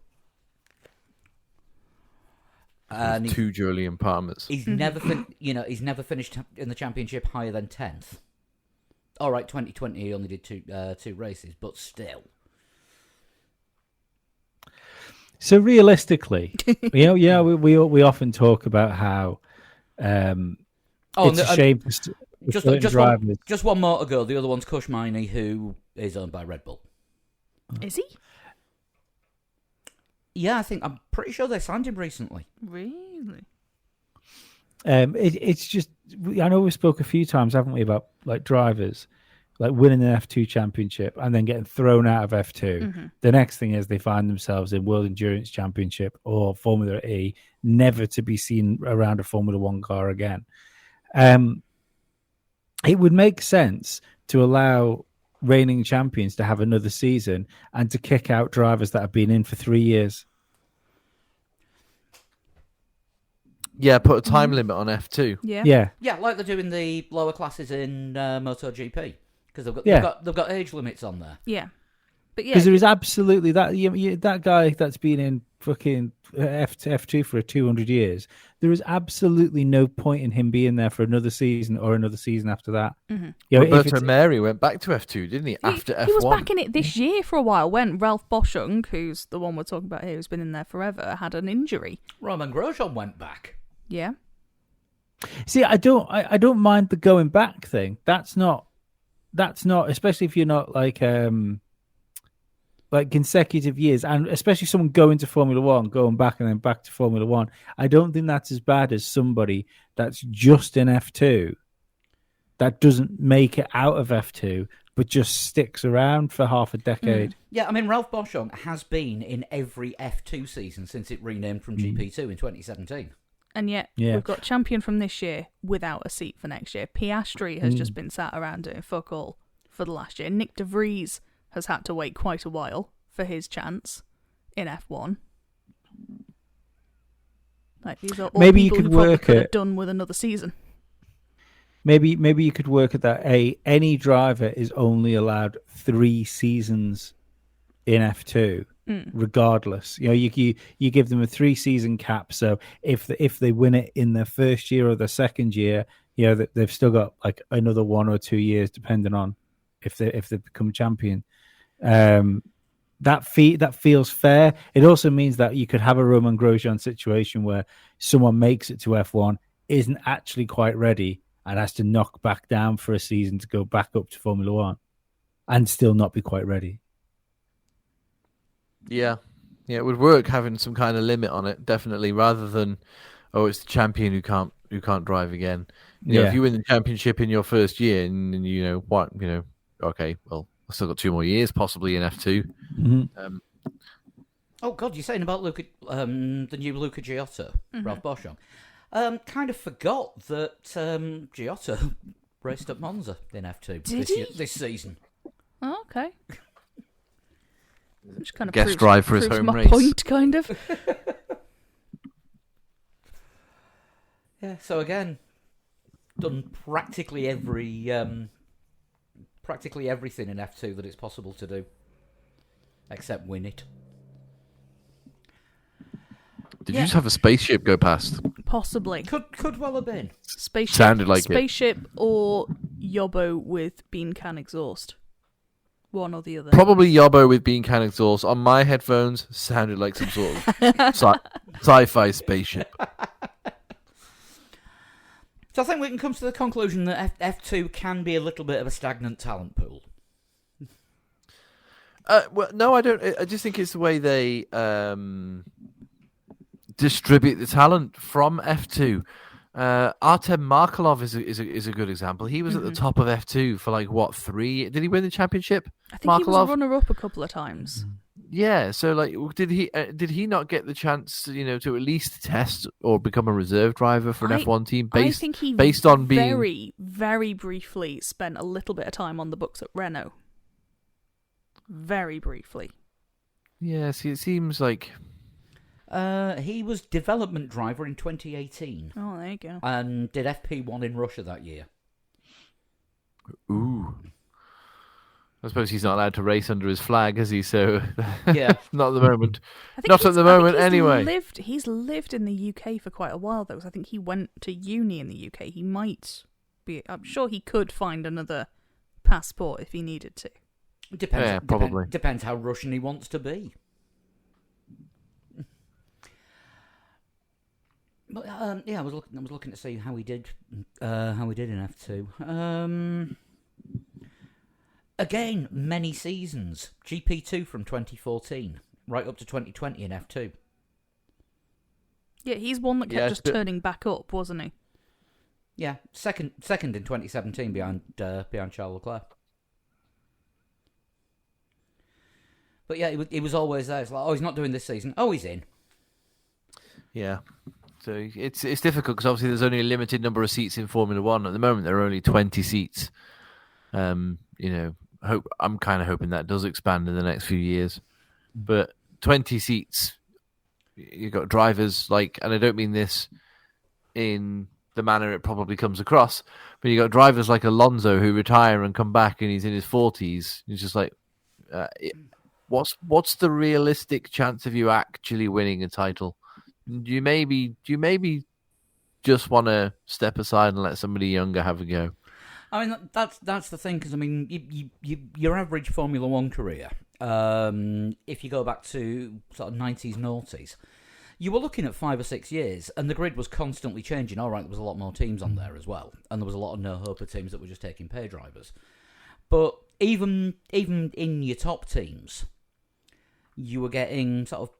And With 2 Julian Palmers. he's never he's never finished in the championship higher than 10th. All right, 2020 he only did two races, but still. So realistically, we often talk about how it's a shame for certain drivers. Just one more to go. The other one's Kush Miney, who is owned by Red Bull. Is he? Yeah, I'm pretty sure they signed him recently. Really? It's just, I know we spoke a few times, haven't we, about like drivers like winning an F2 championship and then getting thrown out of F2. Mm-hmm. The next thing is they find themselves in World Endurance Championship or Formula E, never to be seen around a Formula One car again. It would make sense to allow reigning champions to have another season and to kick out drivers that have been in for 3 years. Yeah, put a time limit on F2. Yeah. Yeah, like they do in the lower classes in MotoGP, because they've got age limits on there. Yeah. But yeah. Because there is absolutely that guy that's been in fucking F2 for 200 years. There is absolutely no point in him being there for another season or another season after that. Mm-hmm. You know, if Roberto it's- Mary went back to F2, didn't he? After F1. He was back in it this year for a while when Ralph Boschung, who's the one we're talking about here, who's been in there forever, had an injury. Roman Grosjean went back. Yeah. See, I don't mind the going back thing. That's not, especially if you're not like consecutive years, and especially someone going to Formula One, going back and then back to Formula One. I don't think that's as bad as somebody that's just in F2 that doesn't make it out of F2 but just sticks around for half a decade. Yeah, I mean, Ralph Boschung has been in every F2 season since it renamed from GP2 in 2017. And yet, we've got champion from this year without a seat for next year. Piastri has just been sat around doing fuck all for the last year. Nick de Vries has had to wait quite a while for his chance in F1. Like, these are all Maybe you people could who probably work could have it. done with another season. Maybe you could work at that. Any driver is only allowed 3 seasons in F2, regardless. You know, you give them a 3-season cap. So if they win it in their first year or their second year, you know, they've still got like another 1 or 2 years, depending on if they become champion. That feels fair. It also means that you could have a Roman Grosjean situation where someone makes it to F1, isn't actually quite ready, and has to knock back down for a season to go back up to Formula One, and still not be quite ready. Yeah, it would work having some kind of limit on it, definitely, rather than, it's the champion who can't drive again. You know, if you win the championship in your first year, and okay, well, I've still got 2 more years possibly in F2. Mm-hmm. Oh God, you're saying about Luca, the new Luca Giotto, Ralph Boschung. Kind of forgot that Giotto raced at Monza in F2 this season. Oh, okay. Which kind of Guest drive for his proves home my race. point, kind of. Yeah, so again, done practically everything in F2 that it's possible to do, except win it. Did you just have a spaceship go past? Possibly. Could well have been. Sounded like it. Spaceship or Yobbo with bean can exhaust. One or the other. Probably Yobbo with bean can exhaust. On my headphones, sounded like some sort of sci-fi spaceship. So I think we can come to the conclusion that F2 can be a little bit of a stagnant talent pool. Well, no, I don't. I just think it's the way they distribute the talent from F2. Artem Markelov is a good example. He was at the top of F2 for like what 3? Did he win the championship? I think he was runner-up a couple of times. Yeah, so like, did he not get the chance, to at least test or become a reserve driver for an F1 team? I think he based on being very, very briefly spent a little bit of time on the books at Renault. Very briefly. Yeah, see, it seems like he was development driver in 2018. Oh, there you go. And did FP1 in Russia that year. Ooh. I suppose he's not allowed to race under his flag, is he? So, Yeah. not at the moment. Not at the moment, anyway. He's lived in the UK for quite a while, though. So I think he went to uni in the UK. He might be. I'm sure he could find another passport if he needed to. Depends. Yeah, probably. Depends how Russian he wants to be. But I was looking to see how he did in F2. Again, many seasons. GP2 from 2014 right up to 2020 in F2. Yeah, he's one that kept just turning back up, wasn't he? Yeah, second in 2017 behind Charles Leclerc. But yeah, he was always there. It's like, oh, he's not doing this season. Oh, he's in. Yeah. So it's difficult because obviously there's only a limited number of seats in Formula One at the moment. There are only 20 seats. I'm kind of hoping that does expand in the next few years. But 20 seats, you've got drivers like, and I don't mean this in the manner it probably comes across, but you've got drivers like Alonso who retire and come back and he's in his 40s. He's just like, what's the realistic chance of you actually winning a title? Do you maybe just want to step aside and let somebody younger have a go? I mean, that's the thing, because I mean, your average Formula One career, if you go back to sort of 90s, noughties, you were looking at 5 or 6 years, and the grid was constantly changing. All right, there was a lot more teams on there as well, and there was a lot of no-hoper teams that were just taking pay drivers. But even in your top teams, you were getting sort of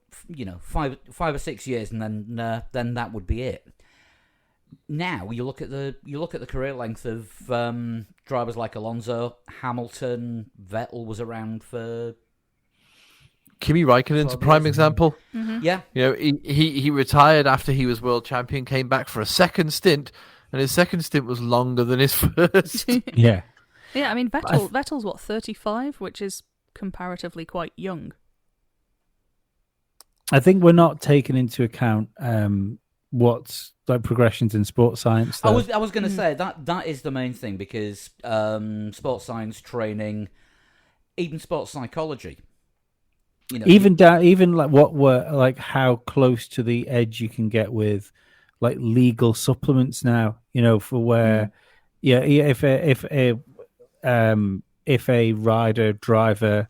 5 or 6 years, and then that would be it. Now you look at the career length of drivers like Alonso, Hamilton, Vettel was around for. Kimi Raikkonen's a prime example. Mm-hmm. Yeah, he retired after he was world champion, came back for a second stint, and his second stint was longer than his first. Yeah. Yeah, I mean Vettel's what, 35, which is comparatively quite young. I think we're not taking into account what's like progressions in sports science. though. I was going to say that is the main thing, because sports science training, even sports psychology, even like what were like how close to the edge you can get with like legal supplements now. For where if a rider, driver,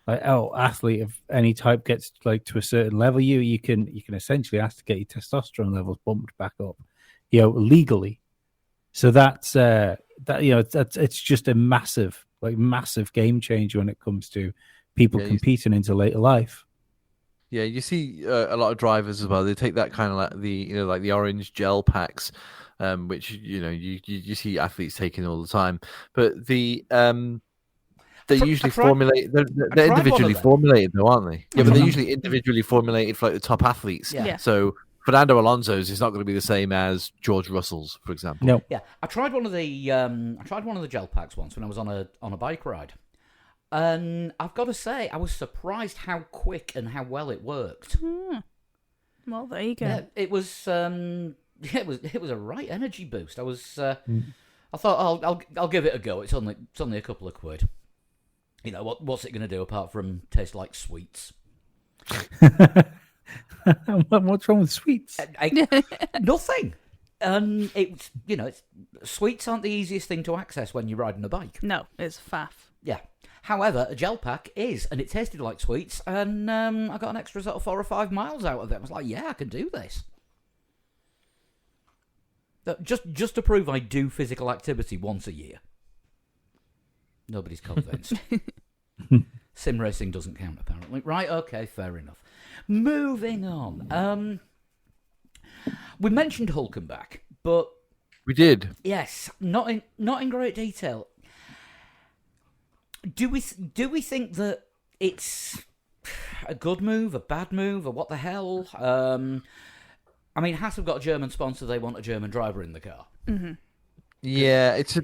athlete of any type gets like to a certain level, you can essentially ask to get your testosterone levels bumped back up, legally. So that's it's just a massive game changer when it comes to people competing into later life. Yeah, you see a lot of drivers as well. They take that kind of like the orange gel packs, which you see athletes taking all the time, but they're usually formulated. They're individually formulated, though, aren't they? Yeah, but they're usually individually formulated for like the top athletes. Yeah. So Fernando Alonso's is not going to be the same as George Russell's, for example. No. Yeah, I tried one of the gel packs once when I was on a bike ride, and I've got to say I was surprised how quick and how well it worked. Well, there you go. Yeah, it was it was a right energy boost. I was I thought I'll give it a go. It's only a couple of quid. What's it going to do apart from taste like sweets? What's wrong with sweets? Nothing. And it's sweets aren't the easiest thing to access when you're riding a bike. No, it's faff. Yeah. However, a gel pack is, and it tasted like sweets, and I got an extra sort of 4 or 5 miles out of it. I was like, yeah, I can do this. Just to prove I do physical activity once a year. Nobody's convinced. Sim racing doesn't count, apparently. Right, okay, fair enough. Moving on. We mentioned Hulkenberg, but... We did. Yes, not in great detail. Do we think that it's a good move, a bad move, or what the hell? I mean, Haas have got a German sponsor. They want a German driver in the car. Mm-hmm. Yeah, it's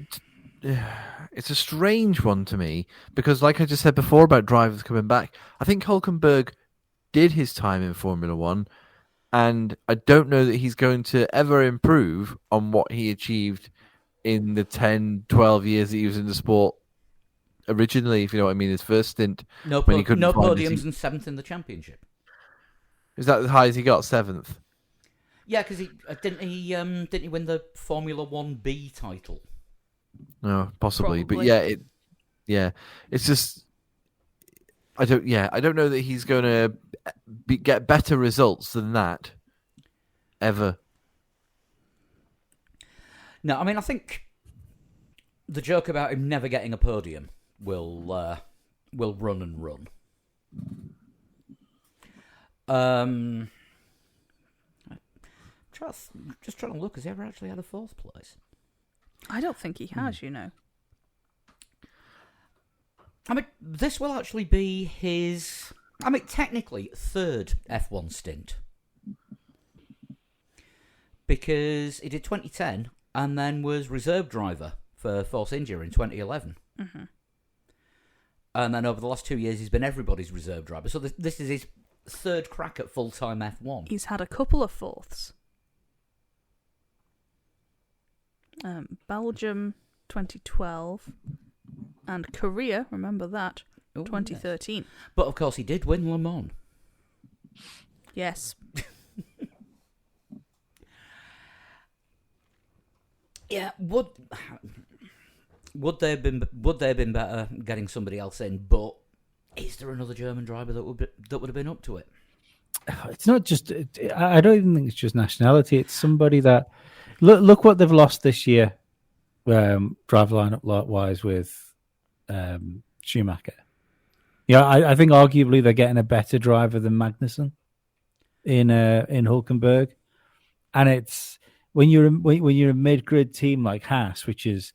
a strange one to me because, like I just said before about drivers coming back, I think Hulkenberg did his time in Formula One, and I don't know that he's going to ever improve on what he achieved in the 10, 12 years that he was in the sport originally, if you know what I mean, his first stint. No when he couldn't find podiums and 7th in the championship. Is that as high as he got? 7th? Yeah, because didn't he win the Formula 1B title? No, possibly. Probably. But it's just I don't know that he's going to get better results than that ever. No, I mean, I think the joke about him never getting a podium will run and run. Just trying to look. Has he ever actually had a 4th place? I don't think he has, you know. I mean, this will actually be his... I mean, technically, 3rd F1 stint. Because he did 2010 and then was reserve driver for Force India in 2011. Mm-hmm. And then over the last 2 years, he's been everybody's reserve driver. So this is his 3rd crack at full-time F1. He's had a couple of 4ths. Belgium 2012 and Korea, remember that, Ooh, 2013. Yes. But of course he did win Le Mans. Yes. Yeah, would they have been better getting somebody else in? But is there another German driver that would have been up to it? It's not just. I don't even think it's just nationality. It's somebody that look what they've lost this year, driver lineup wise with Schumacher. Yeah, I think arguably they're getting a better driver than Magnussen in Hulkenberg, and it's when you're a mid-grid team like Haas, which has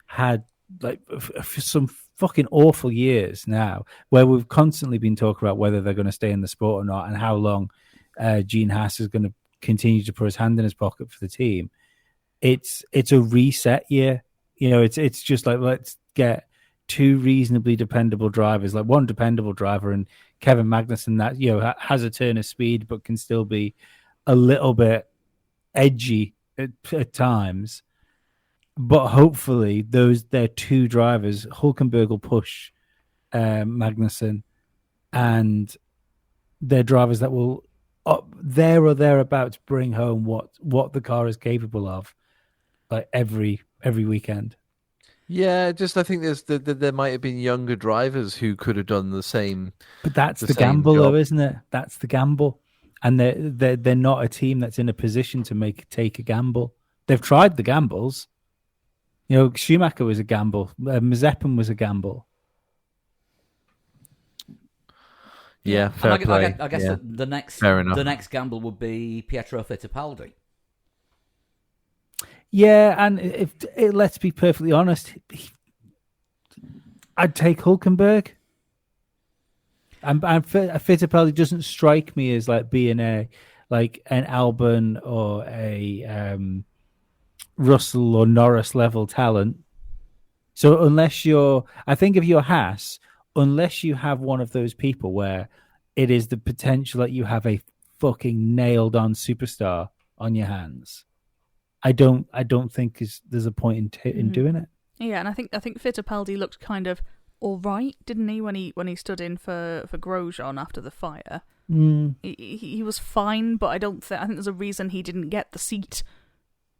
had like some fucking awful years now, where we've constantly been talking about whether they're going to stay in the sport or not, and how long Gene Haas is going to continue to put his hand in his pocket for the team. It's a reset year. You know, it's just like, let's get 2 reasonably dependable drivers, like one dependable driver and Kevin Magnussen that, you know, has a turn of speed but can still be a little bit edgy at times. But hopefully they're 2 drivers. Hulkenberg will push Magnussen, and they're drivers that will there or thereabouts bring home what the car is capable of, like every weekend. Yeah, just I think there might have been younger drivers who could have done the same. But that's the gamble, though, isn't it? That's the gamble, and they're not a team that's in a position to take a gamble. They've tried the gambles. You know, Schumacher was a gamble. Mazepin was a gamble. Yeah, fair play. I guess yeah. the next gamble would be Pietro Fittipaldi. Yeah, and let's be perfectly honest, I'd take Hulkenberg. And Fittipaldi doesn't strike me as like being an Albon or a Russell or Norris level talent. So unless I think if you're Haas, unless you have one of those people where it is the potential that you have a fucking nailed on superstar on your hands, I don't think there's a point in doing it. Yeah, and I think Fittipaldi looked kind of all right, didn't he, when he stood in for Grosjean after the fire? He was fine, but I think there's a reason he didn't get the seat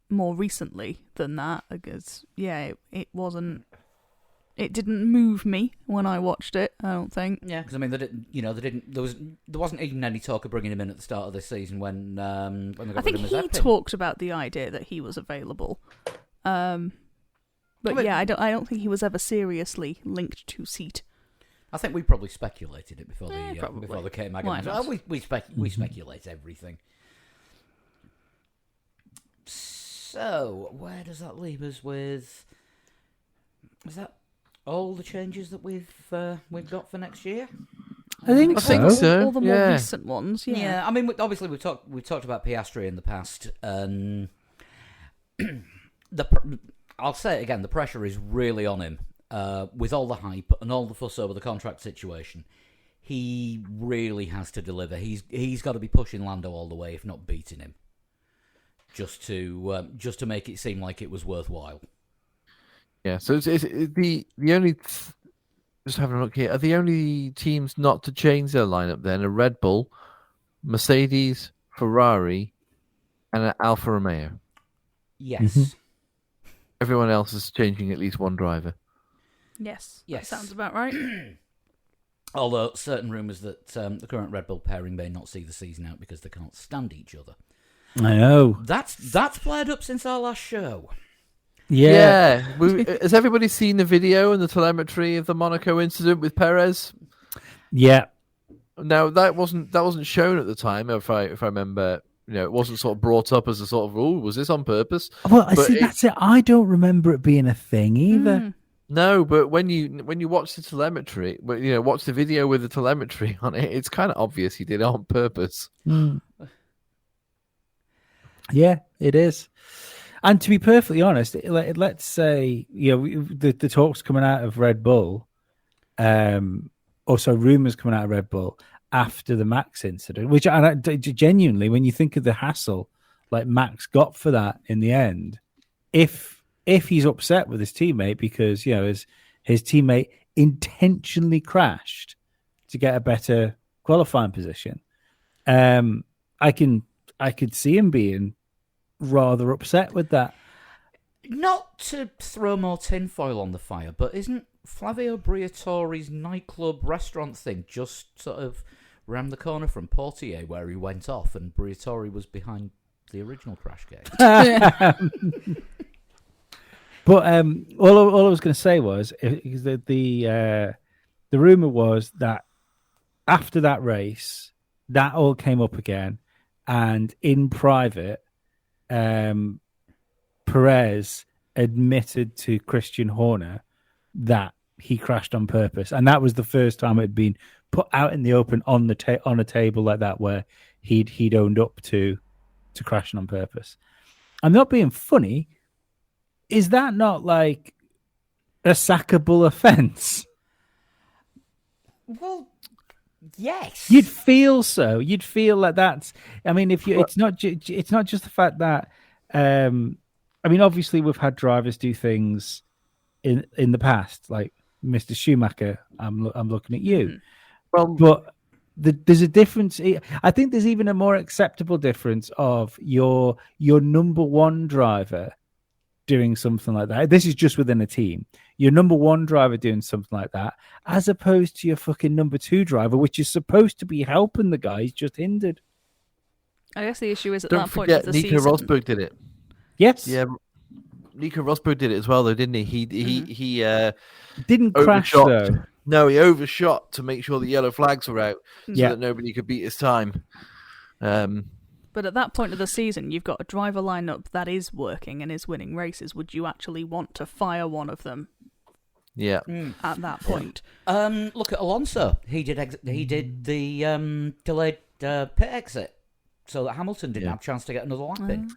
more recently than that, because it wasn't It didn't move me when I watched it, I don't think. Yeah, because I mean, there wasn't even any talk of bringing him in at the start of this season when they got I think rid of he Mazepin. talked about the idea that he was available. But yeah, I don't think he was ever seriously linked to seat. I think we probably speculated it before Probably. before the K Why Mag. not? We speculate everything. So where does that leave us with? Is that all the changes that we've got for next year? I think so. All the more recent ones, yeah. Yeah, I mean, obviously we've talked about Piastri in the past, and I'll say it again: the pressure is really on him with all the hype and all the fuss over the contract situation. He really has to deliver. He's got to be pushing Lando all the way, if not beating him, just to make it seem like it was worthwhile. Yeah, so it's the only. Just having a look here. Are the only teams not to change their lineup then are Red Bull, Mercedes, Ferrari, and Alfa Romeo? Yes. Mhm. Everyone else is changing at least one driver. Yes, Yes. that sounds about right. Although certain rumours that the current Red Bull pairing may not see the season out because they can't stand each other. I know. That's flared up since our last show. Yeah. Has everybody seen the video and the telemetry of the Monaco incident with Perez? Yeah. Now that wasn't shown at the time. If I remember, it wasn't sort of brought up as a sort of rule. Was this on purpose? Well, I But see. That's it. I don't remember it being a thing either. No, but when you watch the telemetry, watch the video with the telemetry on it, it's kind of obvious he did it on purpose. Mm. Yeah, it is. And to be perfectly honest, let's say the talks coming out of Red Bull, also rumors coming out of Red Bull after the Max incident, which genuinely, when you think of the hassle like Max got for that in the end, if he's upset with his teammate because his teammate intentionally crashed to get a better qualifying position, I could see him being rather upset with that. Not to throw more tinfoil on the fire, but isn't Flavio Briatore's nightclub restaurant thing just sort of round the corner from Portier where he went off and Briatore was behind the original crash gate? But all I was going to say was that the rumor was that after that race, that all came up again, and in private, Perez admitted to Christian Horner that he crashed on purpose, and that was the first time it had been put out in the open on a table like that, where he'd owned up to crashing on purpose. I'm not being funny. Is that not like a sackable offence? Well, yes. You'd feel so. You'd feel like that's. I mean, it's not just the fact that. I mean, obviously, we've had drivers do things in the past, like Mr. Schumacher. I'm looking at you. Well, But there's a difference. I think there's even a more acceptable difference of your number one driver doing something like that. This is just within a team. Your number one driver doing something like that, as opposed to your fucking number two driver, which is supposed to be helping the guy who's just hindered. I guess the issue is at don't that point of forget the Nico season. Rosberg did it. Yes. Yeah, Nico Rosberg did it as well, though, didn't he? He Didn't crash overshot. though. No, he overshot to make sure the yellow flags were out, so Yeah. that nobody could beat his time. But at that point of the season, you've got a driver lineup that is working and is winning races. Would you actually want to fire one of them Yeah. at that point? Look at Alonso. He did the delayed pit exit so that Hamilton didn't have a chance to get another lap in.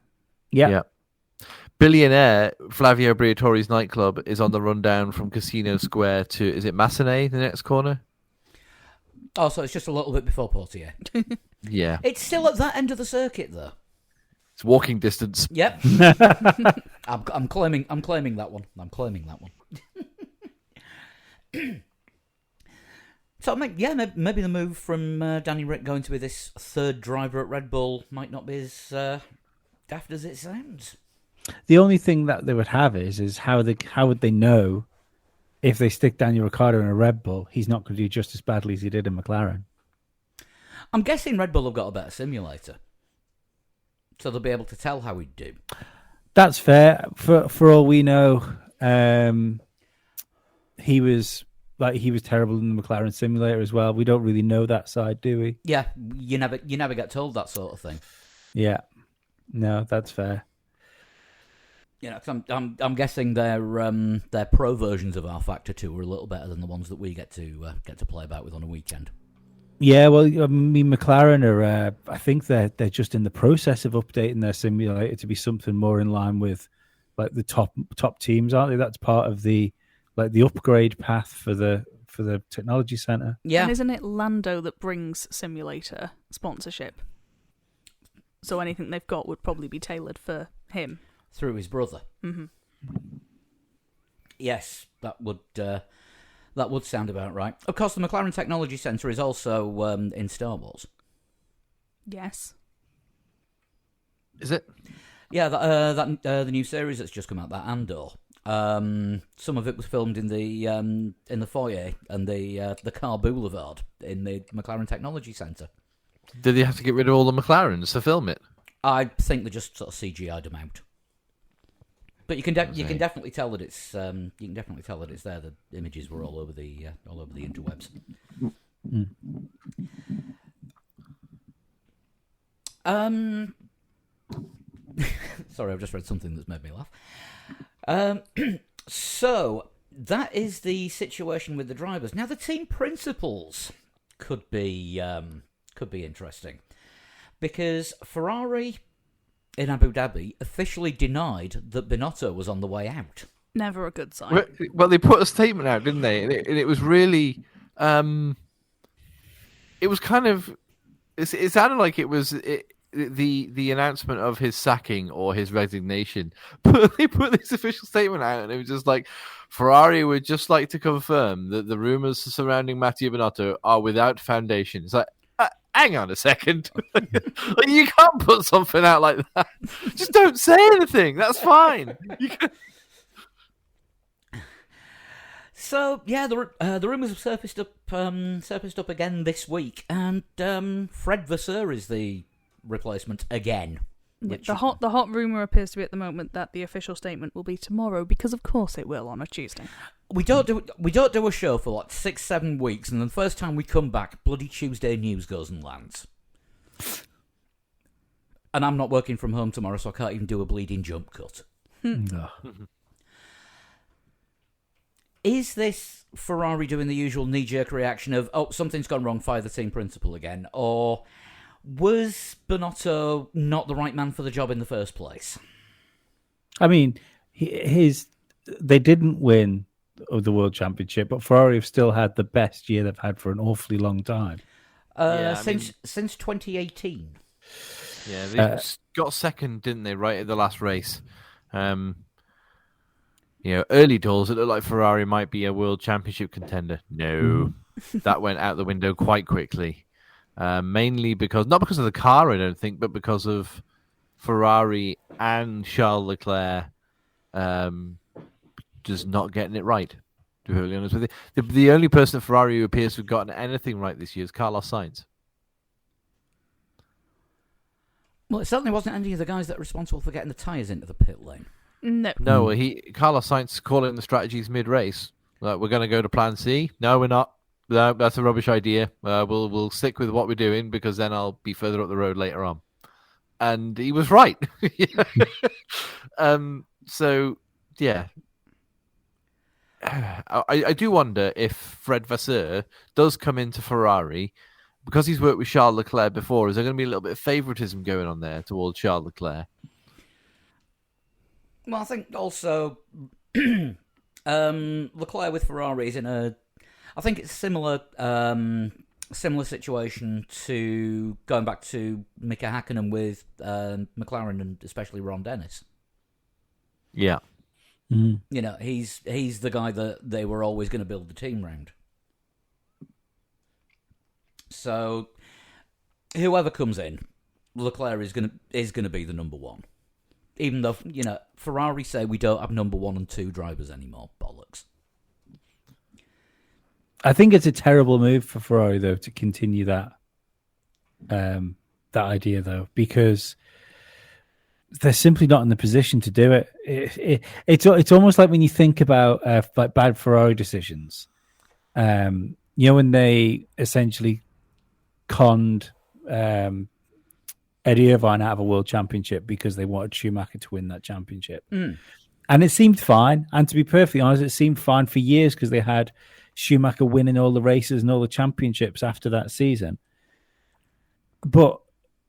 Yeah. Billionaire Flavio Briatore's nightclub is on the rundown from Casino Square to, is it Massenet, the next corner? Oh, so it's just a little bit before Portier. Yeah. It's still at that end of the circuit, though. It's walking distance. Yep. I'm claiming that one. I'm claiming that one. So, maybe the move from Danny Rick going to be this third driver at Red Bull might not be as daft as it sounds. The only thing that they would have is how would they know if they stick Daniel Ricciardo in a Red Bull, he's not going to do just as badly as he did in McLaren. I'm guessing Red Bull have got a better simulator, so they'll be able to tell how he'd do. That's fair. For all we know, he was terrible in the McLaren simulator as well. We don't really know that side, do we? Yeah, you never get told that sort of thing. Yeah, no, that's fair. You know, 'cause I'm guessing their pro versions of R Factor 2 are a little better than the ones that we get to play about with on a weekend. Yeah, well, I mean, McLaren are. I think they're just in the process of updating their simulator to be something more in line with like the top teams, aren't they? That's part of the upgrade path for the technology center. Yeah, and isn't it Lando that brings simulator sponsorship? So anything they've got would probably be tailored for him through his brother. Mm-hmm. Yes, that would sound about right. Of course, the McLaren Technology Centre is also in Star Wars. Yes. Is it? Yeah, the new series that's just come out, that Andor. Some of it was filmed in the foyer and the car boulevard in the McLaren Technology Centre. Did they have to get rid of all the McLarens to film it? I think they just sort of CGI'd them out. But you can definitely tell that it's there. The images were all over the interwebs. Sorry, I've just read something that's made me laugh. So that is the situation with the drivers. Now the team principals could be interesting because Ferrari in Abu Dhabi officially denied that Binotto was on the way out. Never a good sign. Well, they put a statement out, didn't they? And it was really, it was kind of, it sounded like it was the announcement of his sacking or his resignation. But they put this official statement out, and it was just like, Ferrari would just like to confirm that the rumors surrounding Mattia Binotto are without foundation. It's like, hang on a second. Like, you can't put something out like that. Just don't say anything. That's fine. So yeah, the rumors have surfaced up again this week, and Fred Vasseur is the replacement again. The hot rumor appears to be at the moment that the official statement will be tomorrow, because of course it will on a Tuesday. We don't do a show for like 6-7 weeks, and then the first time we come back, bloody Tuesday news goes and lands. And I'm not working from home tomorrow, so I can't even do a bleeding jump cut. Is this Ferrari doing the usual knee-jerk reaction of, oh, something's gone wrong, fire the team principal again? Or was Binotto not the right man for the job in the first place? I mean, they didn't win the World Championship, but Ferrari have still had the best year they've had for an awfully long time. Since 2018. Yeah, they got second, didn't they, right at the last race? Early doors, it looked like Ferrari might be a World Championship contender. No, that went out the window quite quickly. Mainly not because of the car, I don't think, but because of Ferrari and Charles Leclerc just not getting it right, to be perfectly honest with you. The only person at Ferrari who appears to have gotten anything right this year is Carlos Sainz. Well, it certainly wasn't any of the guys that are responsible for getting the tyres into the pit lane. No. No, Carlos Sainz calling the strategies mid-race. Like, we're going to go to plan C. No, we're not. No, that's a rubbish idea. We'll stick with what we're doing because then I'll be further up the road later on. And he was right. So, yeah. I do wonder if Fred Vasseur does come into Ferrari, because he's worked with Charles Leclerc before, is there going to be a little bit of favouritism going on there towards Charles Leclerc? Well, I think also Leclerc with Ferrari is in I think it's similar situation to going back to Mika Hakkinen with McLaren and especially Ron Dennis. Yeah. Mm-hmm. He's the guy that they were always going to build the team around. So whoever comes in, Leclerc is going to be the number one. Even though, Ferrari say we don't have number 1 and 2 drivers anymore. Bollocks. I think it's a terrible move for Ferrari though to continue that that idea though, because they're simply not in the position to do it. It's almost like when you think about like bad Ferrari decisions. When they essentially conned Eddie Irvine out of a world championship because they wanted Schumacher to win that championship. And it seemed fine. And to be perfectly honest, it seemed fine for years because they had Schumacher winning all the races and all the championships after that season. But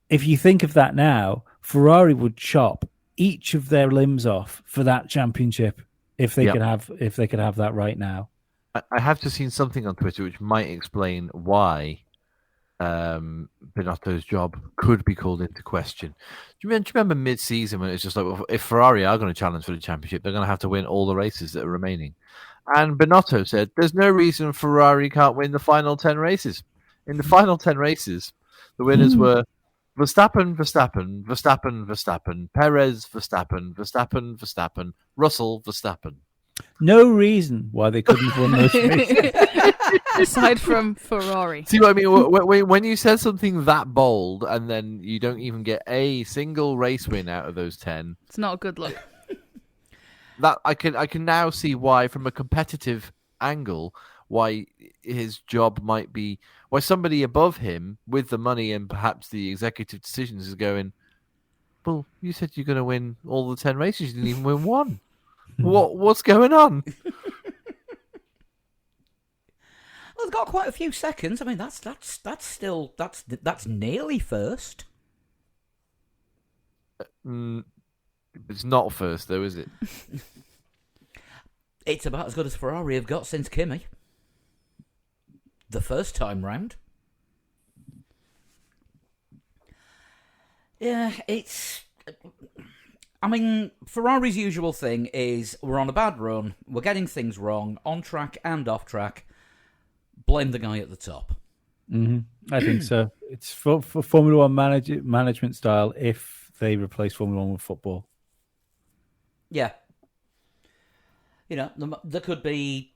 if you think of that now, Ferrari would chop each of their limbs off for that championship if they could have that right now. I have just seen something on Twitter which might explain why Binotto's job could be called into question. Do you remember mid-season when it's just like, well, if Ferrari are going to challenge for the championship, they're going to have to win all the races that are remaining? And Binotto said, there's no reason Ferrari can't win the final 10 races. In the final 10 races, the winners were Verstappen, Verstappen, Verstappen, Verstappen, Perez, Verstappen, Verstappen, Verstappen, Russell, Verstappen. No reason why they couldn't win those races. Aside from Ferrari. See what I mean? When you said something that bold and then you don't even get a single race win out of those 10, It's not a good look. that I can now see why, from a competitive angle, why his job might be, why somebody above him with the money and perhaps the executive decisions is going, well, you said you're going to win all the 10 races, you didn't even win one. What's going on? Well, they've got quite a few seconds. I mean, that's still nearly first. It's not first though, is it? It's about as good as Ferrari have got since Kimi. The first time round. Yeah, it's... I mean, Ferrari's usual thing is we're on a bad run, we're getting things wrong, on track and off track. Blame the guy at the top. Mm-hmm. I think so. It's for Formula One management style if they replace Formula One with football. Yeah. You know, there could be,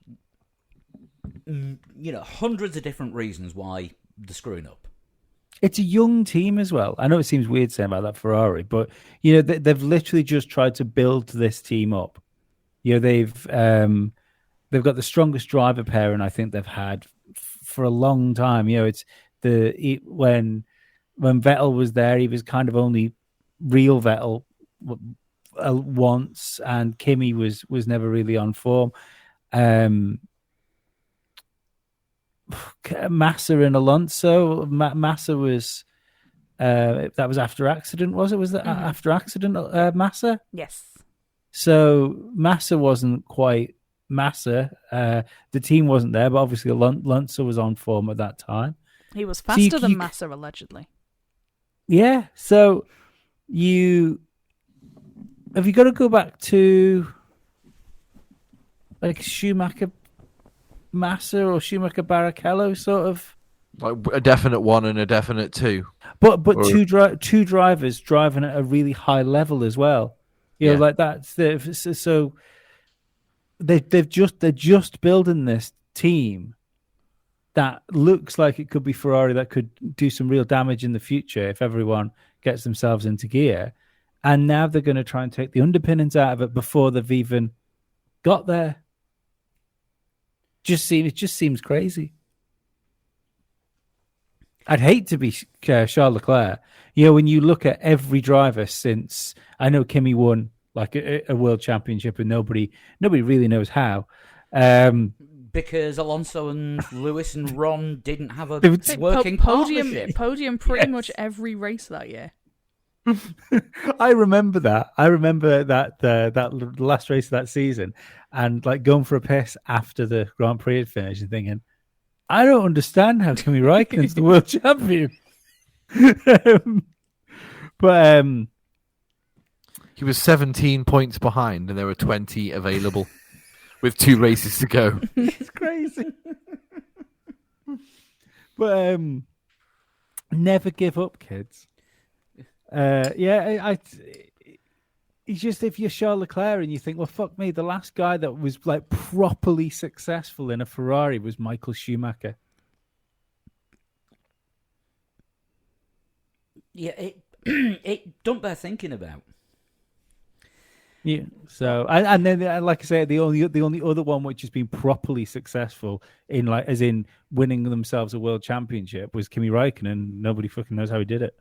hundreds of different reasons why they're screwing up. It's a young team as well. I know it seems weird saying about that Ferrari, but they've literally just tried to build this team up. They've got the strongest driver pairing I think they've had for a long time. It's when Vettel was there, he was kind of only real Vettel once, and Kimi was never really on form. Massa and Alonso. Massa was that was after accident, was it? Was that after accident? Massa. Yes. So Massa wasn't quite Massa. The team wasn't there, but obviously Alonso was on form at that time. He was faster than Massa, allegedly. Yeah. So have you got to go back to like Schumacher Massa or Schumacher Barrichello sort of, like a definite 1 and a definite 2, but two drivers driving at a really high level as well. Like that's so they're just building this team that looks like it could be Ferrari that could do some real damage in the future if everyone gets themselves into gear. And now they're going to try and take the underpinnings out of it before they've even got there. It just seems crazy. I'd hate to be Charles Leclerc. When you look at every driver since, I know Kimi won like a world championship and nobody really knows how. Because Alonso and Lewis and Ron didn't have a working podium pretty Yes. much every race that year. I remember that. That last race of that season, and like going for a piss after the Grand Prix had finished and thinking, I don't understand how Kimi Räikkönen's the world champion. But he was 17 points behind, and there were 20 available with 2 races to go. It's crazy. But never give up, kids. It's just if you're Charles Leclerc and you think, well, fuck me, the last guy that was like properly successful in a Ferrari was Michael Schumacher. Yeah, it don't bear thinking about. Yeah. So and then, like I say, the only other one which has been properly successful in like as in winning themselves a world championship was Kimi Räikkönen. Nobody fucking knows how he did it.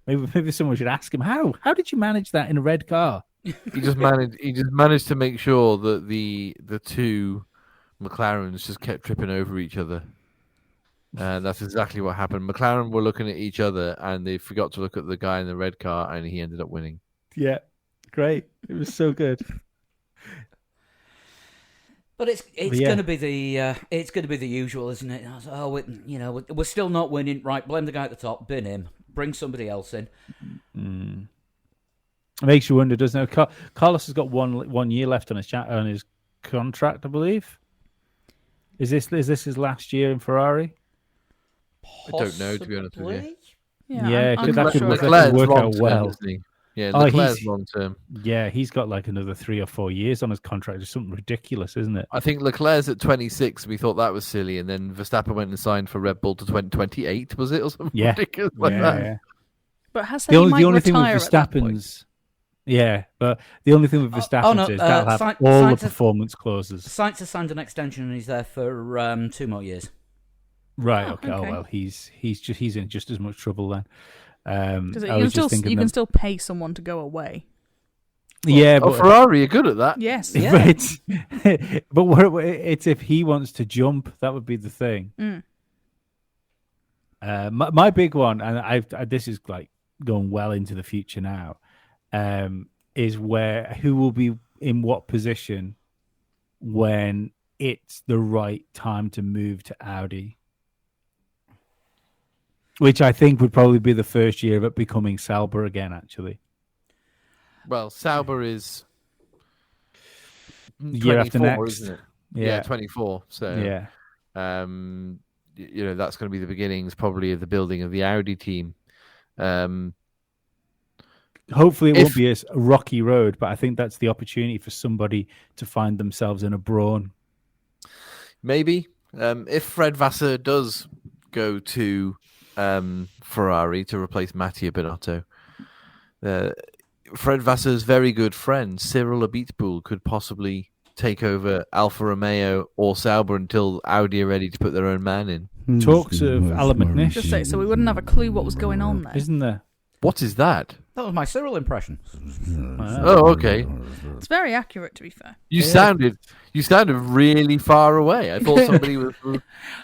Maybe someone should ask him how. How did you manage that in a red car? He just managed to make sure that the two McLarens just kept tripping over each other. And that's exactly what happened. McLaren were looking at each other and they forgot to look at the guy in the red car, and he ended up winning. Yeah, great. It was so good. But it's going to be the usual, isn't it? Oh, we're still not winning. Right, blame the guy at the top, bin him, bring somebody else in. It makes you wonder, doesn't it? Carlos has got one year left on his contract, I believe. Is this his last year in Ferrari? I don't know, to be honest with you. Yeah, I'm not sure. Leclerc's work out well. Isn't he? Yeah, Leclerc's long term. Yeah, he's got like another 3 or 4 years on his contract. It's something ridiculous, isn't it? I think Leclerc's at 26. We thought that was silly, and then Verstappen went and signed for Red Bull to 2028, was it, or something ridiculous like that? Yeah. But has The only thing with Verstappen's, but the only thing with Verstappen is that'll have all the performance clauses. Sainz has signed an extension, and he's there for 2 more years. Right. Okay. Oh well, he's in just as much trouble then. You can still pay someone to go away. Yeah, but Ferrari are good at that. Yes, yeah. But it's if he wants to jump, that would be the thing. My big one, and this is like going well into the future now, is who will be in what position when it's the right time to move to Audi. Which I think would probably be the first year of it becoming Sauber again, actually. Well, Sauber is year after next, isn't it? Yeah, 24. So, yeah, that's going to be the beginnings, probably, of the building of the Audi team. Hopefully, it won't be a rocky road, but I think that's the opportunity for somebody to find themselves in a Brawn. Maybe if Fred Vasseur does go to Ferrari to replace Mattia Binotto, Fred Vasseur's very good friend Cyril Abiteboul could possibly take over Alfa Romeo or Sauber until Audi are ready to put their own man in. Talks of Alan McNish. Just say, so we wouldn't have a clue what was going on there. Isn't there? What is that? That was my Cyril impression. Oh, okay. It's very accurate, to be fair. You sounded really far away. I thought somebody was.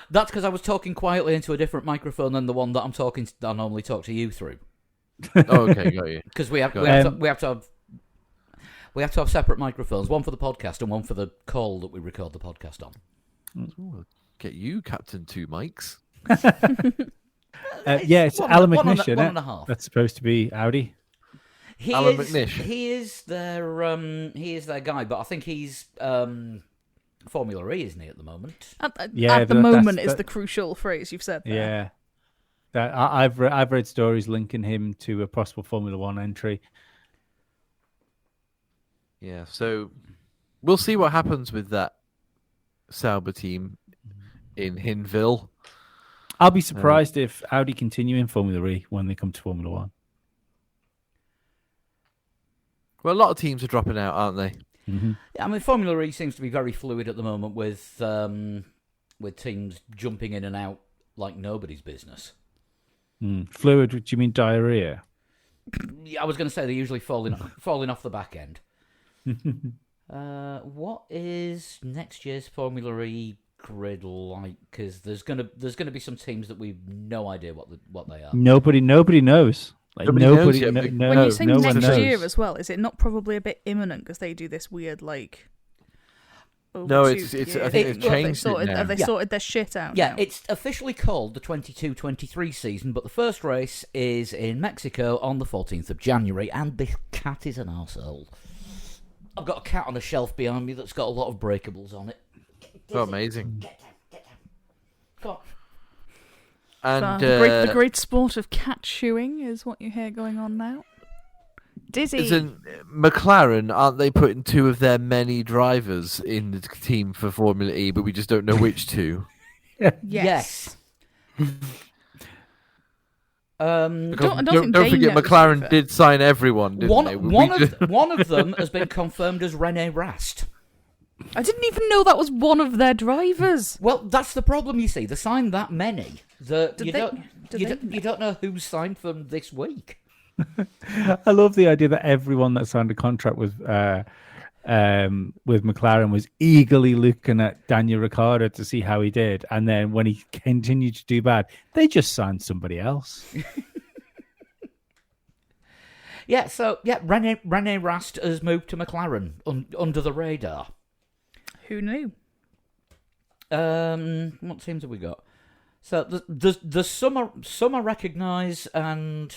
That's because I was talking quietly into a different microphone than the one that I normally talk to you through. Oh, okay, got you. Because we have to have separate microphones, one for the podcast and one for the call that we record the podcast on. Ooh, get you, Captain Two Mics. It's Alan McNish, isn't it? 1.5. That's supposed to be Audi. Alan McNish. He is their guy, but I think he's Formula E, isn't he, at the moment? At the moment is the crucial phrase you've said there. Yeah. I've read stories linking him to a possible Formula One entry. Yeah, so we'll see what happens with that Sauber team in Hinwil. I'll be surprised if Audi continue in Formula E when they come to Formula One. Well, a lot of teams are dropping out, aren't they? Mm-hmm. Yeah, I mean, Formula E seems to be very fluid at the moment with teams jumping in and out like nobody's business. Fluid? Do you mean diarrhea? Yeah, I was going to say they're usually falling off the back end. What is next year's Formula E grid like? Because there's gonna be some teams that we've no idea what they are. Nobody knows. Like nobody knows yet. When you say next year knows. as well, is it not probably a bit imminent because they do this weird like? No, it's. I think they've changed it now. Have they sorted their shit out? Yeah, now? it's officially called the 22-23 season, but the first race is in Mexico on the 14th of January, and this cat is an arsehole. I've got a cat on a shelf behind me that's got a lot of breakables on it. Oh, amazing. Get down. Come on. And the great sport of cat shoeing is what you hear going on now. Dizzy. Isn't McLaren, aren't they putting two of their many drivers in the team for Formula E, but we just don't know which two? Yes. Because I don't think don't they forget, know, McLaren to be fair. did sign everyone, didn't they? One of them has been confirmed as Rene Rast. I didn't even know that was one of their drivers. Well, that's the problem, you see. They signed that many that you don't know who's signed for them this week. I love the idea that everyone that signed a contract with McLaren was eagerly looking at Daniel Ricciardo to see how he did, and then when he continued to do bad, they just signed somebody else. Rene Rast has moved to McLaren under the radar. Who knew? What teams have we got? So there's some I recognise, and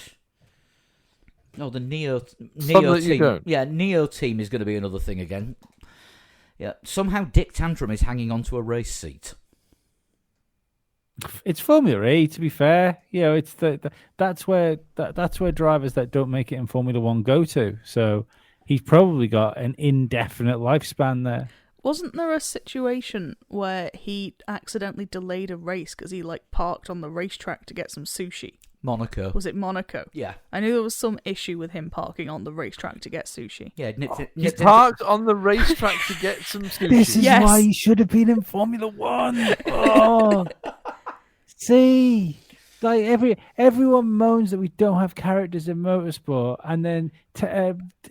the Neo that you team. don't. Yeah, Neo team is going to be another thing again. Yeah, somehow Dick Tantrum is hanging on to a race seat. It's Formula E, to be fair. It's that's where drivers that don't make it in Formula One go to. So he's probably got an indefinite lifespan there. Wasn't there a situation where he accidentally delayed a race because he parked on the racetrack to get some sushi? Monaco. Was it Monaco? Yeah. I knew there was some issue with him parking on the racetrack to get sushi. Yeah, He's parked on the racetrack to get some sushi. This is Yes. why he should have been in Formula One. Oh, see, everyone moans that we don't have characters in motorsport, and then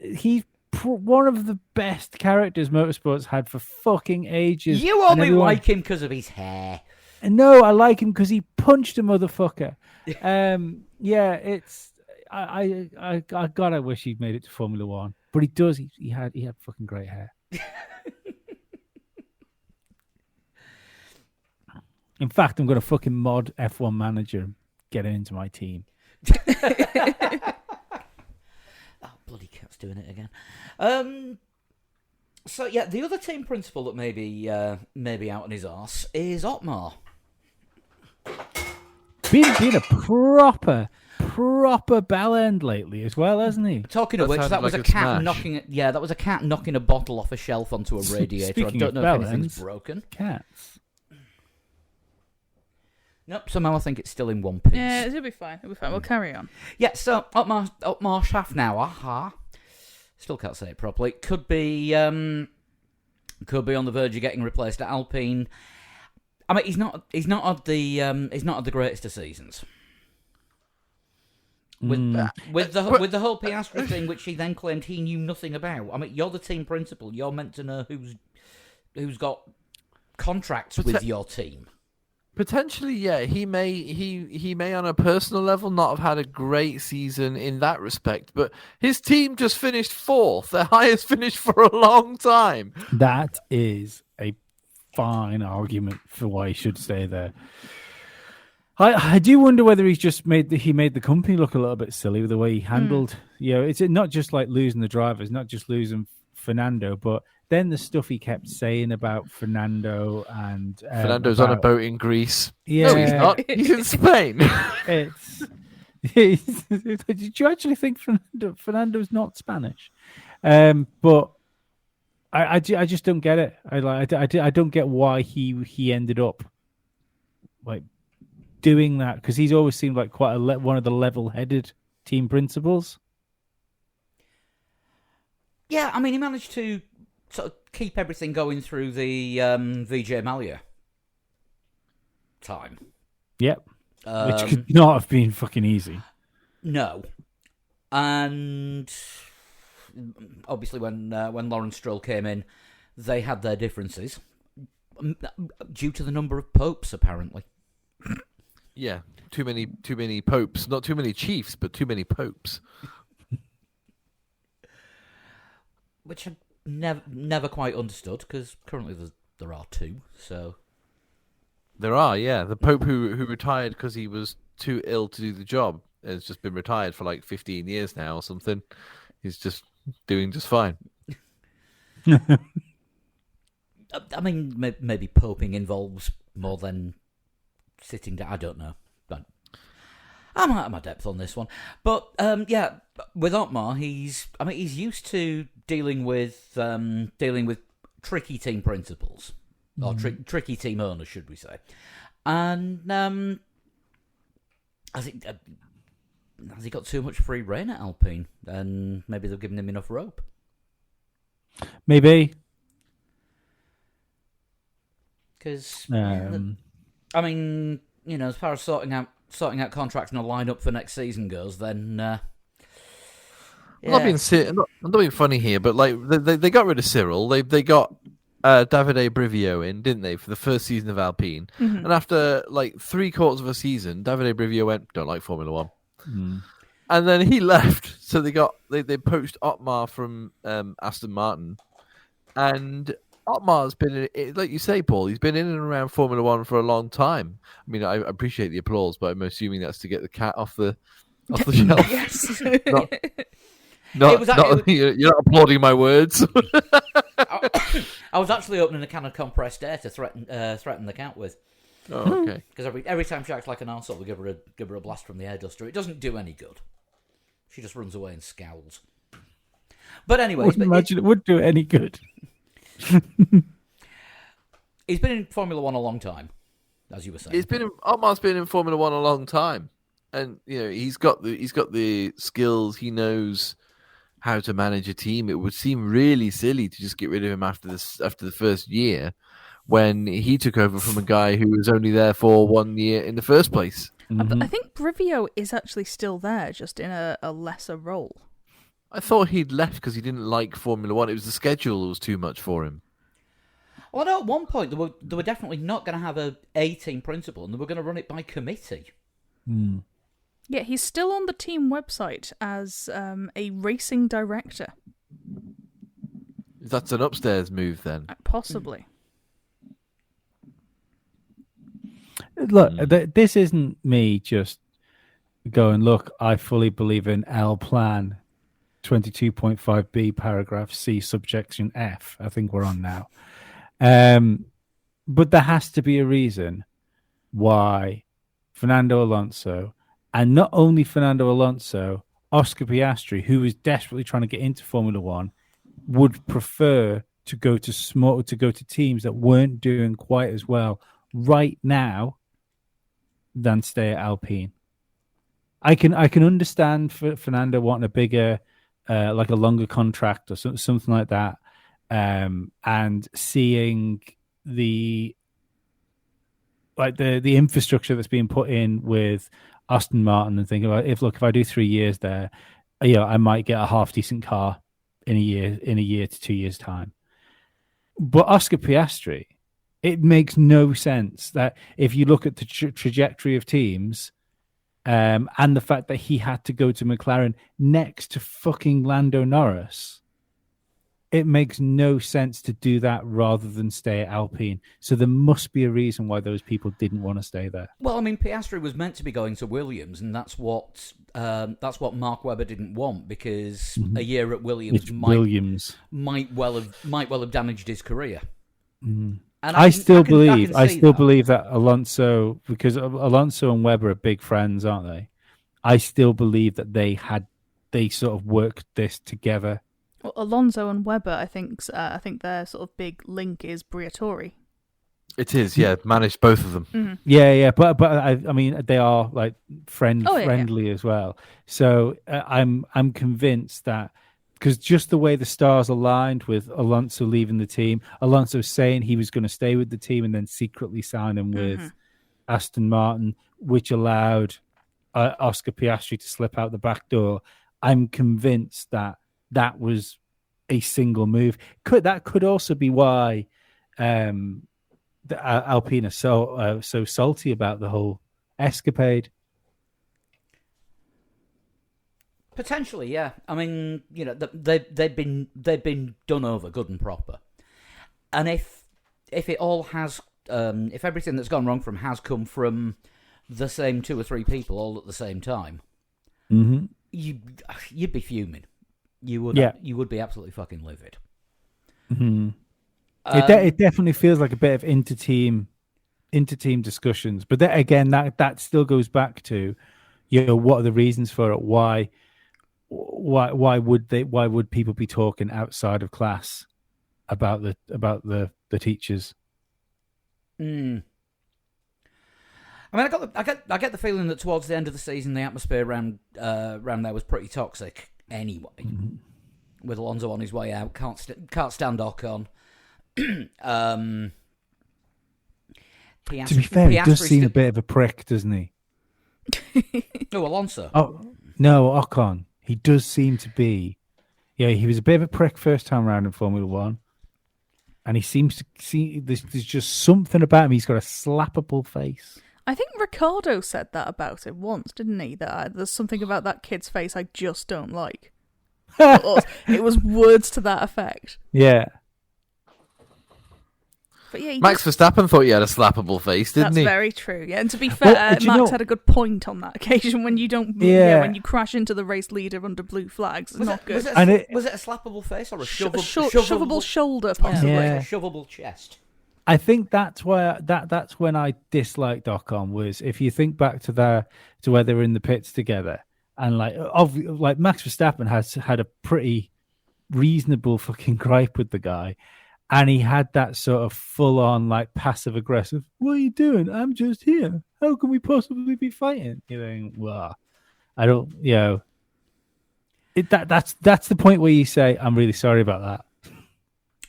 he's one of the best characters motorsport's had for fucking ages. You only like him because of his hair. No, I like him because he punched a motherfucker. It's God, I wish he'd made it to Formula One, but he does. He had fucking great hair. In fact, I'm going to fucking mod F1 Manager and get him into my team. Oh, bloody cat's doing it again. So yeah, the other team principal that maybe out on his arse is Otmar. Been a proper bell end lately as well, hasn't he? Talking of That which, sounded that was like a a cat smash. knocking. Yeah, that was a cat knocking a bottle off a shelf onto a radiator. I Speaking don't of know bell if anything's ends, broken. Cats. Nope. Somehow I think it's still in one piece. Yeah, it'll be fine. We'll carry on. Yeah. So Otmar Schaffnauer, still can't say it properly. Could be on the verge of getting replaced at Alpine. I mean, he's not had the greatest of seasons. With the whole Piastri thing, which he then claimed he knew nothing about. I mean, you're the team principal. You're meant to know who's got contracts with your team. Potentially, yeah. He may on a personal level not have had a great season in that respect, but his team just finished fourth, their highest finish for a long time. That is a fine argument for why he should stay there. I do wonder whether he's just made the company look a little bit silly with the way he handled. It's not just like losing the drivers, not just losing Fernando, but then the stuff he kept saying about Fernando and Fernando's on a boat in Greece. Yeah, No, he's not. He's in Spain. Did you actually think Fernando's not Spanish? But I just don't get it. I don't get why he ended up like doing that, because he's always seemed like quite one of the level-headed team principals. Yeah, I mean, he managed to sort of keep everything going through the Vijay Mallya time. Yep. Which could not have been fucking easy. No. And obviously when Lawrence Stroll came in, they had their differences due to the number of popes, apparently. Yeah, too many popes. Not too many chiefs, but too many popes. Which I never quite understood, because currently there are two. So There are, yeah. The Pope who retired because he was too ill to do the job has just been retired for like 15 years now or something. He's just doing just fine. I mean, maybe poping involves more than sitting down. I don't know. But I'm out of my depth on this one, but yeah, with Otmar, he's used to dealing with tricky team principals or tricky team owners, should we say? And has he got too much free rein at Alpine, and maybe they've given him enough rope? Maybe. Because I mean, as far as sorting out contracts and a lineup for next season goes, then yeah. I'm not being funny here, but like they got rid of Cyril. They got Davide Brivio in, didn't they, for the first season of Alpine? Mm-hmm. And after like 3/4 of a season, Davide Brivio went, don't like Formula One. And then he left, so they poached Otmar from Aston Martin, and Otmar's been in, like you say, Paul. He's been in and around Formula One for a long time. I mean, I appreciate the applause, but I'm assuming that's to get the cat off the shelf. Yes. You're not applauding my words. I was actually opening a can of compressed air to threaten the cat with. Oh, okay. Because every time she acts like an arsehole, we give her a blast from the air duster. It doesn't do any good. She just runs away and scowls. But anyway, I wouldn't imagine it would do any good. He's been in Formula One a long time, as you were saying. Otmar's been in Formula One a long time, and he's got the skills. He knows how to manage a team. It would seem really silly to just get rid of him after the first year, when he took over from a guy who was only there for 1 year in the first place. I think Brivio is actually still there, just in a lesser role. I thought he'd left because he didn't like Formula One. It was the schedule that was too much for him. Well, no, at one point they were definitely not going to have a team principal, and they were going to run it by committee. Yeah, he's still on the team website as a racing director. That's an upstairs move, then. Possibly. Look, this isn't me just going, look, I fully believe in L Plan 22.5b paragraph C subsection F. I think we're on now. But there has to be a reason why Fernando Alonso, and not only Fernando Alonso, Oscar Piastri, who was desperately trying to get into Formula One, would prefer to go to teams that weren't doing quite as well right now than stay at Alpine. I can understand for Fernando wanting a bigger, like a longer contract or something like that, and seeing the infrastructure that's being put in with Aston Martin, and thinking about if I do 3 years there, I might get a half decent car in a year to 2 years time. But Oscar Piastri, it makes no sense that if you look at the trajectory of teams, and the fact that he had to go to McLaren next to fucking Lando Norris, it makes no sense to do that rather than stay at Alpine. So there must be a reason why those people didn't want to stay there. Well, I mean, Piastri was meant to be going to Williams, and that's what Mark Webber didn't want, because a year at Williams might well have damaged his career. And I still believe that Alonso, because Alonso and Webber are big friends, aren't they? I still believe that they sort of worked this together. Well, Alonso and Webber, I think their sort of big link is Briatore. It is, yeah. Managed both of them. Mm-hmm. Yeah, but I mean, they are like friendly as well. So I'm convinced that, because just the way the stars aligned with Alonso leaving the team, Alonso saying he was going to stay with the team and then secretly signing with Aston Martin, which allowed Oscar Piastri to slip out the back door. I'm convinced that was a single move. That could also be why the Alpine are so salty about the whole escapade. Potentially, yeah. I mean, they've been done over good and proper, and if it all has, if everything that's gone wrong has come from the same 2 or 3 people all at the same time, you'd be fuming. You would be absolutely fucking livid. It definitely feels like a bit of inter-team discussions, but then again, that still goes back to, what are the reasons for it? Why would people be talking outside of class about the teachers? Mm. I mean, I get the feeling that towards the end of the season, the atmosphere around there was pretty toxic anyway. Mm-hmm. With Alonso on his way out, can't stand Ocon. To be fair, he does seem a bit of a prick, doesn't he? Oh, Alonso. Oh no, Ocon. He does seem to be. Yeah, he was a bit of a prick first time round in Formula One, and he seems to see. There's just something about him. He's got a slappable face. I think Ricciardo said that about it once, didn't he? That there's something about that kid's face I just don't like. It was words to that effect. Yeah. But yeah, Max Verstappen thought he had a slappable face, didn't he? That's very true. Yeah, and to be fair, Max had a good point on that occasion when you don't. Yeah, when you crash into the race leader under blue flags, it's not good. Was it a slappable face or a shovable shoulder? Possibly a shovable chest. I think that's why that's when I disliked Ocon was if you think back to where they were in the pits together and like Max Verstappen has had a pretty reasonable fucking gripe with the guy. And he had that sort of full-on, like, passive-aggressive, what are you doing? I'm just here. How can we possibly be fighting? You know, well, I don't, you know. That's the point where you say, I'm really sorry about that.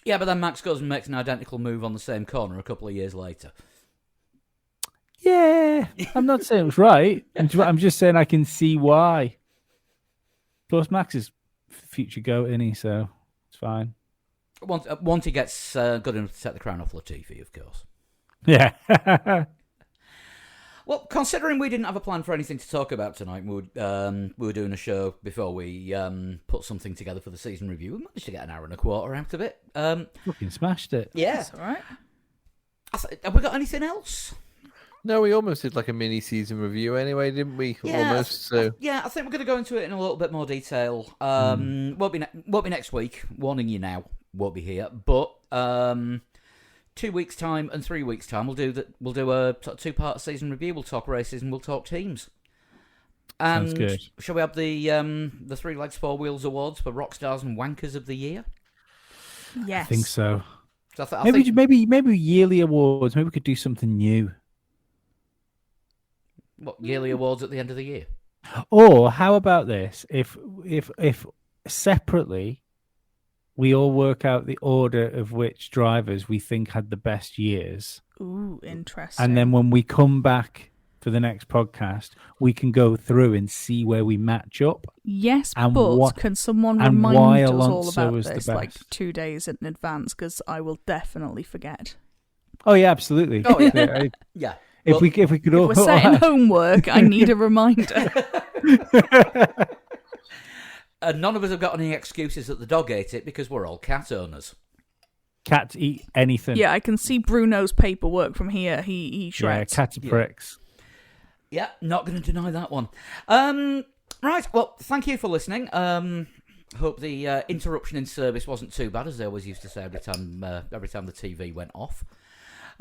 Yeah, but then Max goes and makes an identical move on the same corner a couple of years later. Yeah, I'm not saying it was right. I'm just saying I can see why. Plus, Max is future GOAT, isn't he? So, it's fine. Once he gets good enough to take the crown off Latifi, of course. Yeah. Well, considering we didn't have a plan for anything to talk about tonight, we were doing a show before we put something together for the season review. We managed to get an hour and a quarter out of it. Fucking smashed it. Yeah. That's all right. Have we got anything else? No, we almost did like a mini season review anyway, didn't we? Yeah, almost. So yeah, I think we're going to go into it in a little bit more detail. Won't be next week. Warning you now, won't be here. But 2 weeks time and 3 weeks time, we'll do a sort of 2-part season review. We'll talk races and we'll talk teams. And sounds good. Shall we have the 3 Legs 4 Wheels awards for Rockstars and Wankers of the Year? Yes, I think so. So maybe yearly awards. Maybe we could do something new. What, yearly awards at the end of the year? Or how about this? If separately we all work out the order of which drivers we think had the best years. Ooh, interesting. And then when we come back for the next podcast, we can go through and see where we match up. Yes, and but can someone remind us all about this like 2 days in advance? Because I will definitely forget. Oh yeah, absolutely. Oh yeah, yeah. If we could all, if we're setting homework, I need a reminder. And none of us have got any excuses that the dog ate it because we're all cat owners. Cats eat anything. Yeah, I can see Bruno's paperwork from here. He shreds. Yeah, cats are pricks. Yeah, not going to deny that one. Right, well, thank you for listening. Hope the interruption in service wasn't too bad, as they always used to say every time the TV went off.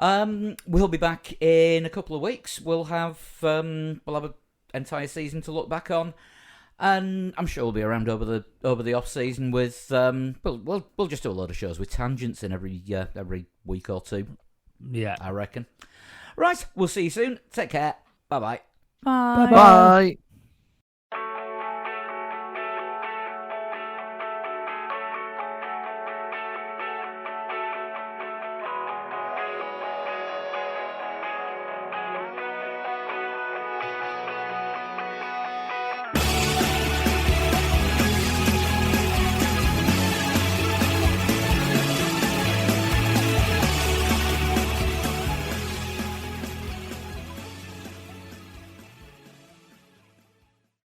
We'll be back in a couple of weeks. We'll have an entire season to look back on, and I'm sure we'll be around over the off season with we'll just do a load of shows with tangents in every week or two. Yeah, I reckon. Right, we'll see you soon. Take care. Bye-bye. Bye. bye.